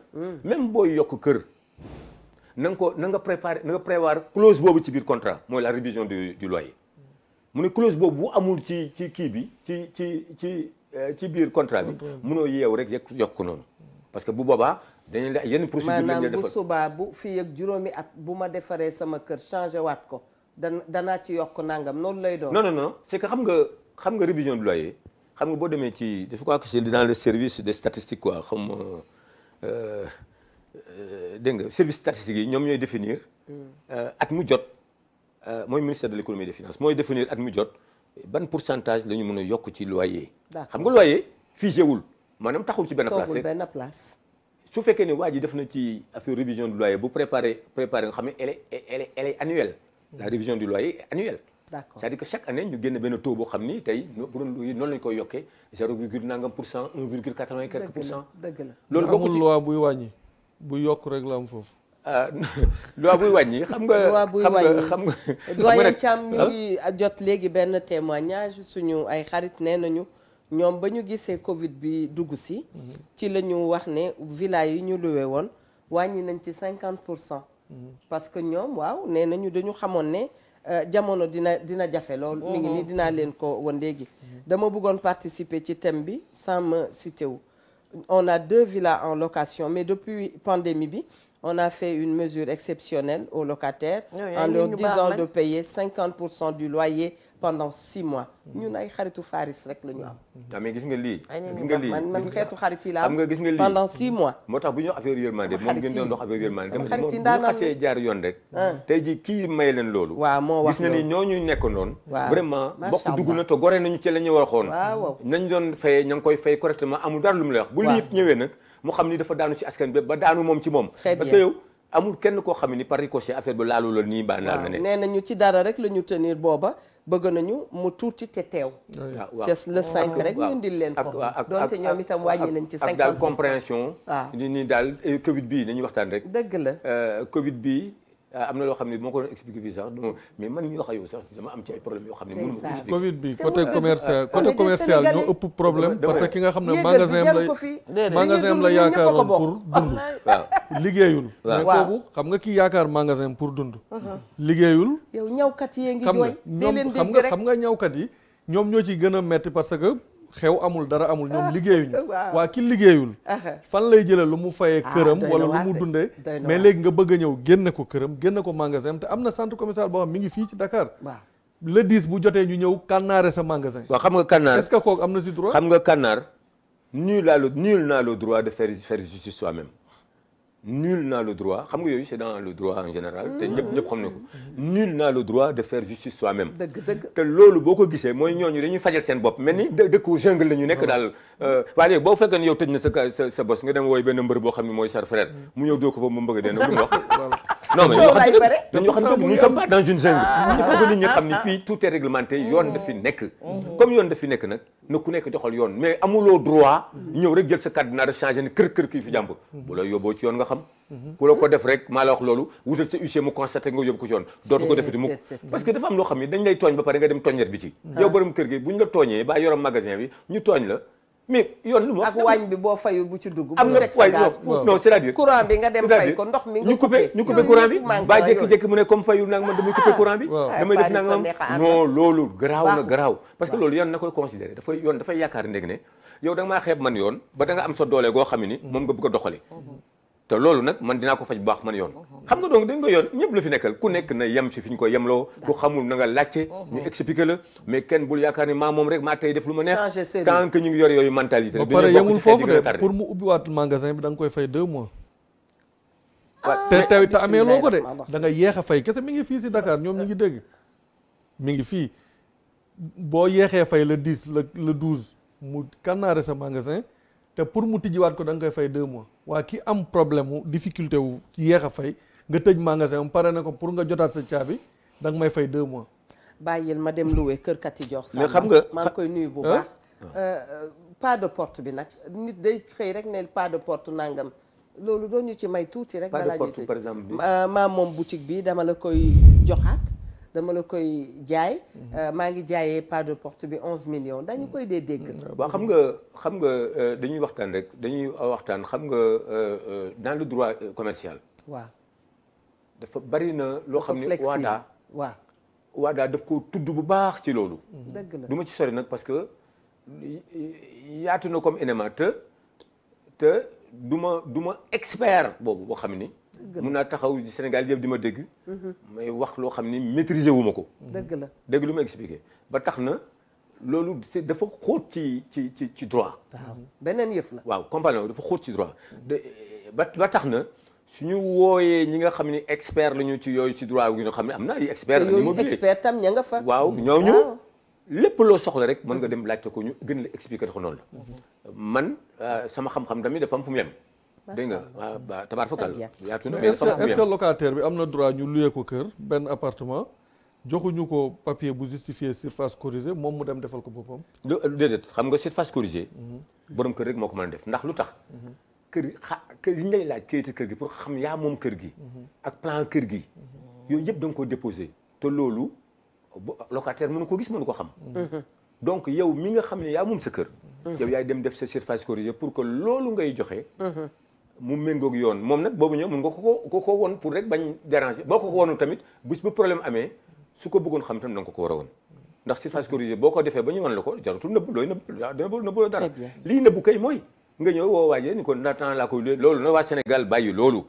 même booy yokk kër na nga prévoir clause boobu ci biir contrat mooy la révision du loyer mu ne clause boobu bu amul ci kii bi ci biir contrat bi mënoo yeew rek yokk ko noonu parce que bu boobaa dañu la yenn procédure lañ la defal maanaam bu subaa bu fii ak juróomi at bu ma defaree sama kër changé waat ko danaa ci yokk nangam noonu lay doon non c'est que xam nga révision du loyer xam nga boo demee ci je crois que c'est dans le service des statistiques quoi xam dégg nga service statistique yi ñoom ñooy définir at mu jot mooy ministère de l'économie et des finances mooy définir at mu jot ban pourcentage la ñu mën a yokk ci loyer xam nga loyer figé wul maanaam taxul ci benn place su fekkee ne waa ji def na ci affaire révision du loyer bu préparé nga xam ne elle est annuelle la révision du loyer est annuelle d'accord c'est-à-dire que chaque année ñu génn benn taux boo xam ni tey bu doon noonu lañu koy yokkee 0,% 1,80 quelques %. dëgg la loolu bokkul ci loi buy wàññi buy yokk rek la am foofu. loi buy wàññi xam nga. doyen Thiam ñu ngi jot léegi benn témoignage suñu ay xarit nee nañu ñoom ba ñu gisee Covid bi dugg si. ci la ñu wax ne villa yi ñu luwe woon wàññi nañ ci 50%. parce que ñoom waaw nee nañu dañu xamoon ne jamono dina jafe loolu mi ngi nii dinaa leen ko wan léegi dama bëggoon participer ci thème bi sans me citer wu on a 2 villas en location mais depuis pandémie bi on a fait une mesure exceptionnelle aux locataires en leur disant de payer 50% du loyer pendant 6 mois ñun ay xaritu Faris rek la ñu am. mais gis nga lii. gis nga lii man xeetu xarit yi la am. xam nga gis nga lii pendant 6 mois. moo tax bu ñu wax affaire yërmande moom ngeen doon wax affaire yërmande. sama xarit yi bu xasee jaar yoon rek. tey jii kii may leen loolu. waaw moo wax gis nga ni ñooñu nekk noonu. waaw vraiment bokk dugg na te gore nañu ci la ñu waxoon. waaw nañ doon fayee ña ngi koy fay correctement amul dara lu mu lay wax. bu lii ñëwee nag mu xam ni dafa daanu ci askan bi ba daanu moom ci moom. très bien parce que yow amul kenn koo xam ni par ricochet affaire bi laalu la nii ba laal na ne. nee nañu ci dara rek la ñu tenir booba bëgg nañu mu tuuti te teew. waaw le 5 rek ñu indil leen ko. donte ñoom itam wàññi nañ ci 50%. ak daal compréhension. waaw ni daal Covid bii nañu waxtaan rek. dëgg la. Covid bii am na loo xam ne moo ko doon expliqué fii sax mais man mi wax ak yow sax dama am ci ay problème yoo xam ne mënu ma ko expliqué. Covid bi côté commercial ñoo ëpp problème parce que ki nga xam ne magasin am la yaakaaroon pour dund. waaw liggéeyul. mais kooku xam nga ki yaakaar magasin pour dund. liggéeyul. yow ñawkat yi ngi jooy. xam nga ñawkat yi ñoom ñoo ciy gën a metti parce que xew amul dara amul ñoom liggéeyuñu. waa ki liggéeyul. fan lay jëlee lu mu fayee këram wala lu mu dundee. mais léegi nga bëgg a ñëw génne ko këram génne ko magasin te am na centre commercial boo xam mi ngi fii ci Dakar. le 10 bu jotee ñu ñëw kànnaare sa magasin. waaw xam nga kànnaar est-ce que kooku am na si droit. xam nga kànnaar nul n'a le droit de faire justice soi-même. Nul n'a le droit xam nga yooyu c'est dans le droit en général te ñëpp xam ne ko nul n'a le droit de faire justice soi-même. dëgg te loolu boo ko gisee mooy ñooñu dañuy fajal seen bopp mel ni dëkku jungle la ñu nekk daal. waaye léegi boo fekkee ne yow tëj na sa bos nga dem wooy benn mbër boo xam ne mooy sa frère mu ñëw doo ko fa mu bëgg a dee lu mu wax. non mais ñoo xam ne nous ne sommes pas dans une jungle. il faut que nit ñi xam ni fii tout est réglementé yoon dafi nekk. comme yoon dafi nekk nag na ku nekk doxal yoon mais amuloo droit ñëw rek jël sa carte d'identité changé ne kër kii fi jàmbur bu la yóbboo ci yoon nga xam ku la ko def rek maa la wax loolu wutal sa huissier mu constaté nga yóbbu ko ci yoon dootu ko defati mukk parce que dafa am loo xam ne dañ lay tooñ ba pare nga dem tooñet bi ci yow borom kër gi buñ la tooñee ba yorom magasin bi ñu tooñ la mais yoon lu mu ak waañ bi boo fayul bu ci dugg am na waay non c'est-à-dire courant bi nga dem fay ko ndox mi nga coupé ñu coupé courant bi ba jékki-jékki mu ne comme fayul nag man damay coupé courant bi damay def nag non loolu garaaw na garaaw parce que loolu yoon na koy considéré dafay yaakaar ndég ne yow da nga maa xeeb man yoon ba da nga am sa doole goo xam ne ni moom nga bëgg a doxale te loolu nag man dinaa ko faj bu baax man yoon xam nga donc dañ ko yoon ñëpp la fi nekkal ku nekk na yem si fi ñu ko yemloo ku xamul na nga laajte ñu expliquer la mais kenn bul yaakaar ni maa moom rek maa tey def lu ma neex tant que ñu ngi yor yooyu mentalité ba pare yemul foofu de pour mu ubbiwaat magasin bi da nga koy fay 2 mois te amee loo ko de da nga yéex a fay kese mi ngi fii si Dakar ñoom ñu ngi dégg mi ngi fii boo yéexee fay le 10 le 12 mu kànnaare sa magasin te pour mu tijjiwaat ko da nga koy fay 2 mois waa ki am problème mu difficulté wu yéex a fay nga tëj magasin mu pare na ko pour nga jotaat sa caabi da nga may fay 2 mois. bàyyil ma dem loué kër Kati jox. mais xam nga maa ngi koy nuyu bu baax. pas de porte bi nag nit day xëy rek ne pas de porte nangam loolu doo ñu ci may tuuti rek. pas de porte par exemple. maa moom boutique bi dama la koy joxaat. dama la koy jaay maa ngi jaayee pas de porte bi 11 millions dañu koy dee dégg. waaw xam nga dañuy waxtaan rek dañuy waxtaan xam nga dans le droit commercial. waaw dafa bari na loo xam ne waadaa daf ko tudd bu baax ci loolu. dëgg la du ma ci sori nag parce que yaatu na comme élément te du ma expert boobu boo xam ni. mun naa taxaw Sénégal yëpp di ma dégg. may wax loo xam ni maîtriser wu ma ko. dëgg la dégg lu ma expliqué ba tax na loolu dafa xóot ci droit. waaw beneen yëf la. waaw compagnon dafa xóot ci droit ba tax na suñu wooyee ñi nga xam ni expert la ñu ci yooyu ci droit yu nga xam ne am na ay expert te yooyu expert tam ña nga fa. waaw ñooñu lépp loo soxla rek mën nga dem laajte ko ñu gën la expliqué ko noonu la man sama xam-xam tamit dafa am fu mu yem. dégg nga waaw tabaar fakal yaatu na mais est-ce que locataire bi am na droit ñu luyee ko kër benn appartement joxuñu ko papier bu justifier surface corrigée moom mu dem defal ko boppam. déedéet xam nga surface corrigée borom kër rek moo ko mën a def ndax lu tax kër yi ñu lay laaj kayitu kër gi pour xam yaa moom kër gi ak plan kër gi yooyu yëpp da nga ko déposé te loolu locataire mënu ko gis mënu ko xam donc yow mi nga xam ne yaa moom sa kër yow yaay dem def sa surface corrigée pour que loolu ngay joxe mu méngoog yoon moom nag boobu ñëw mun nga ko won pour rek bañ déranger boo ko wonu tamit bés bu problème amee su ko bëggoon xam tam da nga ko war a woon ndax surface corrigée boo ko defee ba ñu wan la ko jarutul nëbb looy nëbb la dara lii nëbbu kay mooy nga ñëw woo waajee ni ko ndataan laa koy loolu na waa Sénégal bàyyi loolu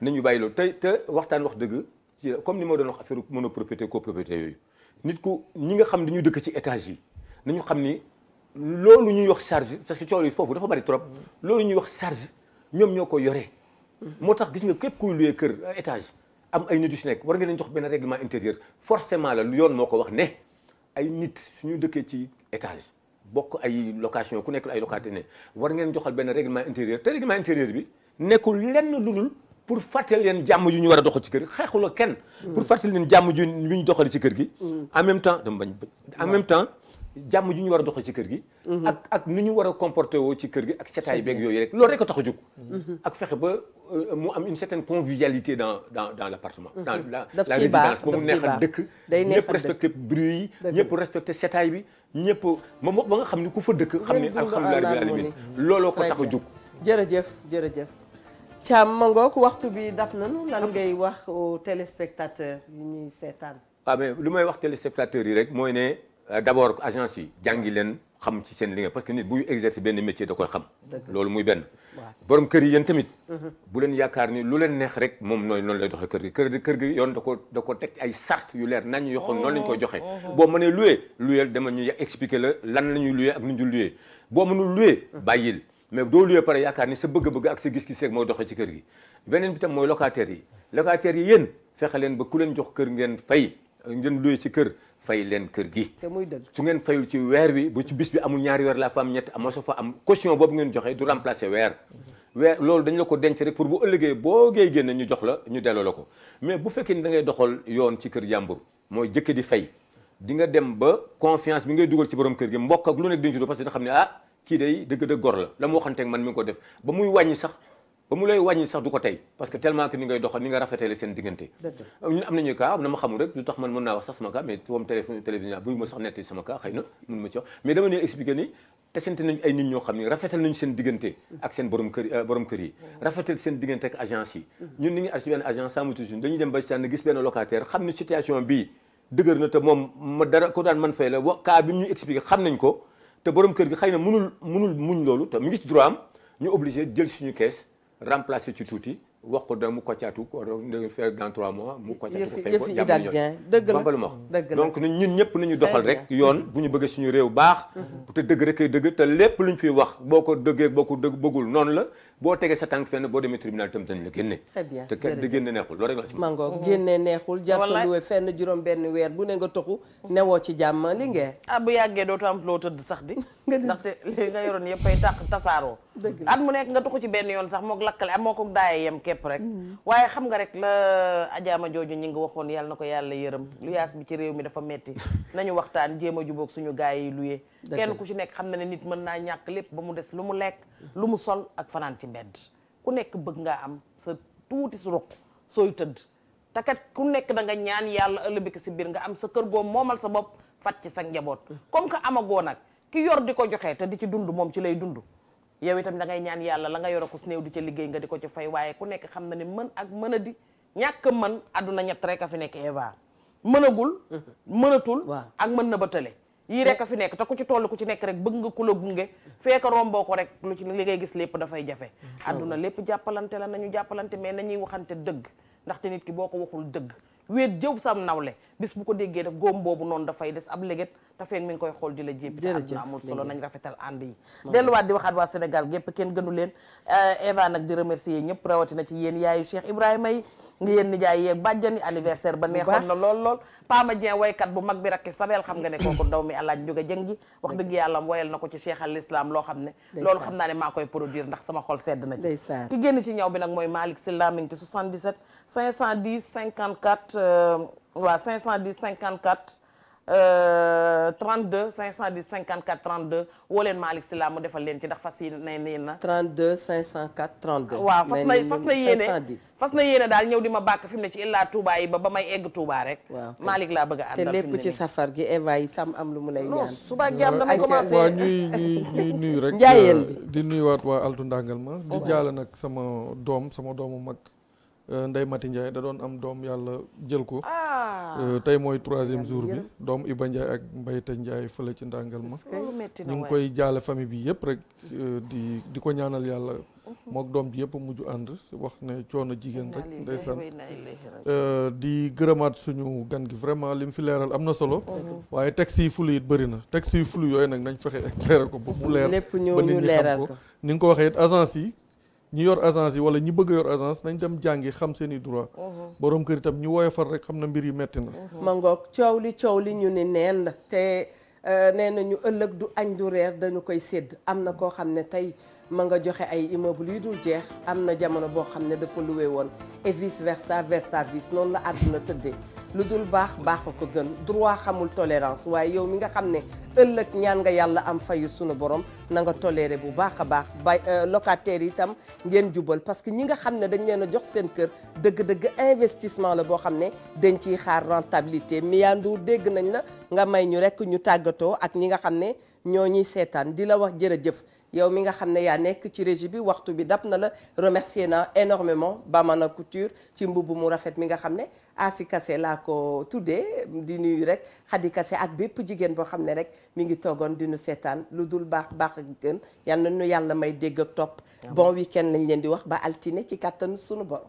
nañu bàyyi loolu te waxtaan wax dëgg ci comme ni ma doon wax affaire monopropriété copropriété yooyu nit ku ñi nga xam dañu dëkk ci étage yi nañu xam ni loolu ñuy wax charge parce que coow yi foofu dafa bari trop loolu ñuy wax charge ñoom ñoo ko yoree moo tax gis nga képp kuy loué kër étage am ay nit yu si nekk war nga leen jox benn règlement intérieur forcément la yoon moo ko wax ne ay nit suñu dëkkee ci étage bokk ay location ku nekk ay locataire ne war ngeen joxal benn règlement intérieur te règlement intérieur bi nekkul lenn lu dul pour fàttali leen jàmm yu ñu war a doxal ci kër gi xeexuloo kenn pour fàttali leen jàmm ju ñu doxal ci kër gi en même temps dama bañ en même temps jàmm ju ñu war a doxal ci kër gi ak nu ñu war a comporté woo ci kër gi ak setaay beeg yooyu rek loolu rek a tax a jóg ak fexe ba mu am une certaine convivialité dans l'appartement dans la résidence ba mu neex a dëkk ñëpp respecté bruit yi ñëpp respecté setaay bi ñëpp ba nga xam ni ku fa dëkk xam ni alhamdulilah rabbil alamin looloo ko tax a jóg jërëjëf Thiam Mangook waxtu bi daf nañu lan ngay wax aux téléspectateurs yi ñuy seetaan mais lu may wax téléspectateurs yi rek mooy ne d'abord agence yi jàngi leen xam ci seen liggéey parce que nit buy exercer benn métier da koy xam loolu muy benn borom kër yi yéen tamit bu leen yaakaar ni lu leen neex rek moom noonu lay doxee kër gi yoon da ko teg ay sart yu leer nañ yoo xam noonu lañ koy joxe boo mënee loué dama ñuy expliquer la lan la ñuy loué ak nu ñu loué boo mënul loué bàyyil mais doo loué pare yaakaar ni sa bëgg-bëgg ak sa gis-gis rek mooy doxee ci kër gi beneen bi tam mooy locataires yi yéen fexe leen ba ku leen jox kër ngeen fay ngeen loué ci kër fay leen kër gi te muy dëgg su ngeen fayul ci weer wi bu ci bis bi amul ñaari weer la fa am ñett amoo sa fa am caution boobu ngeen joxe du remplacer weer loolu dañ la ko denc rek pour bu ëllëgee boo ngay génne ñu jox la ñu delloo la ko mais bu fekkee ni da ngay doxal yoon ci kër jàmbur mooy jëkk di fay di nga dem ba confiance bi ngay dugal ci borom kër gi mbokk ak lu nekk dañ ci parce que da xam ne kii day dëgg gor la mu waxanteeg man mi ngi ko def ba muy wàññi sax ba mu lay wàññi sax du ko tey parce que tellement que ni ngay doxal ni nga rafetale seen diggante ñun am nañu cas am na ma xamul rek lu tax man mën naa wax sax sama cas mais moom télévision buy ma sax netti sama cas xëy na mën ma ci wax mais dama leen expliquer ni te sente nañu ay nit ñoo xam ni rafetal nañu seen diggante ak seen borom kër yi rafetal seen diggante ak agence yi ñun ni ngi ar ci benn agence sama toujours dañuy dem ba sànn gis benn locataire xam ni situation bii dëgër na te moom ma dara ko daan man fay la cas bi mu ñu expliquer xam nañ ko te borom kër gi xëy na mënul muñ loolu te mu ngi ci droit am ñu obligé jël suñu kees remplacer ci tuuti wax ko da mu koccaatu ko faire dans 3 mois mu koccaatu ko fay ko dëgg la donc ñun ñëpp nañu doxal rek yoon bu ñu bëggee suñu réew baax te dëgg rek ay dëgg te lépp lu ñu fiy wax boo ko dëggee boo ko bëggul noonu la boo tegee sa tànk fenn boo demee tribunal tam dañ la génne très bien te kenn di génne neexul loolu rek la ci Mangook génne neexul jartaluwe fenn juróom benn weer bu ne nga toxu newoo ci jàmm li ngeen bu yàggee dootu am loo tëdd sax di ndaxte li nga yoroon yëpp ay tasaaroo at mu nekk nga toxu ci benn yoon sax mook lakkale moo ko daayee yem képp rek waaye xam nga rek la ajaama jooju ñi ngi waxoon yàlla na ko yàlla yërëm lu yaas bi ci réew mi dafa metti nañu waxtaan jéem a jubóog suñu gaay yi luyee kenn ku ci nekk xam na ne nit mën naa ñàkk lépp ba mu des lu mu lekk lu mu sol ak fanaan ci mbedd ku nekk bëgg ngaa am sa tuuti su ruq sooy tëdd te kat ku nekk da nga ñaan yàlla ëllëg si biir nga am sa kër goo moomal sa bopp fat ci sa njaboot comme que amagoo nag ki yor di ko joxe te di ci dund moom ci lay dund yow itam da ngay ñaan yàlla la nga yor ko su néew di ca liggéey nga di ko ci fay waaye ku nekk xam na ne mën ak mën a di ñàkk mën àdduna ñett rek a fi nekk Eva mënagul mënatul ak mën na ba tële yii rek a fi nekk te ku ci toll ku ci nekk rek bëgg nga ku la gunge fekk romboo ko rek lu ci li ngay gis lépp dafay jafe àdduna lépp jàppalante la nañu jàppalante mais nañuy waxante dëgg ndaxte nit ki boo ko waxul dëgg wéet jëw sam nawle bis bu ko déggee def góom boobu noonu dafay des ab léget te feeg mi ngi koy xool di la jépp te àdduna amul solo nañ rafetal ànd yi delluwaat di waxaat waa Sénégal gépp kenn gënu leen Eva nag di remercier ñëpp rawatina ci yéen yaayu Cheikh Ibrahima yi ngi yéen nijaay yeeg bàjjani anniversaire ba neexoon na lool Pama Dieng waykat bu mag bi rakki Sabel xam nga ne kooku ndaw mi alaaj njóge jëng ji wax dëgg yàlla woyal na ko ci Cheikh al Islam loo xam ne loolu xam naa ne maa koy produire ndax sama xol sedd na ci ki génn ci ñaw bi nag mooy Malick Sylla mi ngi ci 77 510 54 waaw 510 54 32 510 54 32 woo leen Malick Sylla mu defal leen ci ndax fas yi nee na 32 504 32 waaw fas na yéene daal ñëw di ma bàkk fi mu ne ci illaa Touba yi ba may egg Touba rek Malick laa bëgg a àndal te lépp ci safar gi Eva yi tam am lu mu lay ñaan suba ak jàmm dama commencé waaw ñuy nuyu rek njaayeen bi di nuyuwaat waa Altu Ndangal ma di jaale nag sama doomu mag Ndey Mati Ndiaye da doon am doom yàlla jël ko tey mooy 3e jour bi doom Iba Ndiaye ak Mbayte Ndiaye fële ci ndàngal ma ñu ngi koy jaale famille bi yëpp rek di ko ñaanal yàlla mook doom bi yëpp mujj ànd wax ne coono jigéen rek ndeysaan di gërëmaat suñu gan gi vraiment li mu fi leeral am na solo waaye texte yi fulu it bëri na texte yi fulu yooyu nag nañ fexe éclairer ko ba mu leer lépp ba nit ñi xam ko ni nga ko waxee it agence yi ñi yor agence yi wala ñi bëgg a yor agence nañ dem jàngi xam seen i droit borom kër itam ñu woyofal rek xam na mbir yi metti na ma ngoog coow li ñu ni neen la te nee nañu ëllëg du añ du reer dañu koy sédd am na koo xam ne tey ma nga joxe ay immeuble yu dul jeex am na jamono boo xam ne dafa loué woon et vice versa versa vice noonu la àdduna tëddee lu dul baax a ko gën droit xamul tolérance waaye yow mi nga xam ne ëllëg ñaan nga yàlla am fayu sunu borom na nga toléré bu baax a baax ba locataires yi itam ngeen jubal parce que ñi nga xam ne dañ leen a jox seen kër dëgg-dëgg investissement la boo xam ne dañ ciy xaar rentabilité Mia Ndour dégg nañ la nga may ñu rek ñu tàggatoo ak ñi nga xam ne ñoo ñuy seetaan di la wax jërëjëf yow mi nga xam ne yaa nekk ci régie bi waxtu bi dab na la remercier na énormément Bamana Couture ci mbubb mu rafet mi nga xam ne Asi Kassé laa ko tuddee di nuyu rek Khady Kassé ak bépp jigéen boo xam ne rek mi ngi toogoon di nu seetaan lu dul baax ak gën yal na nu yàlla may dégg ak topp bon week-end lañ leen di wax ba altine ci kàttanu sunu borom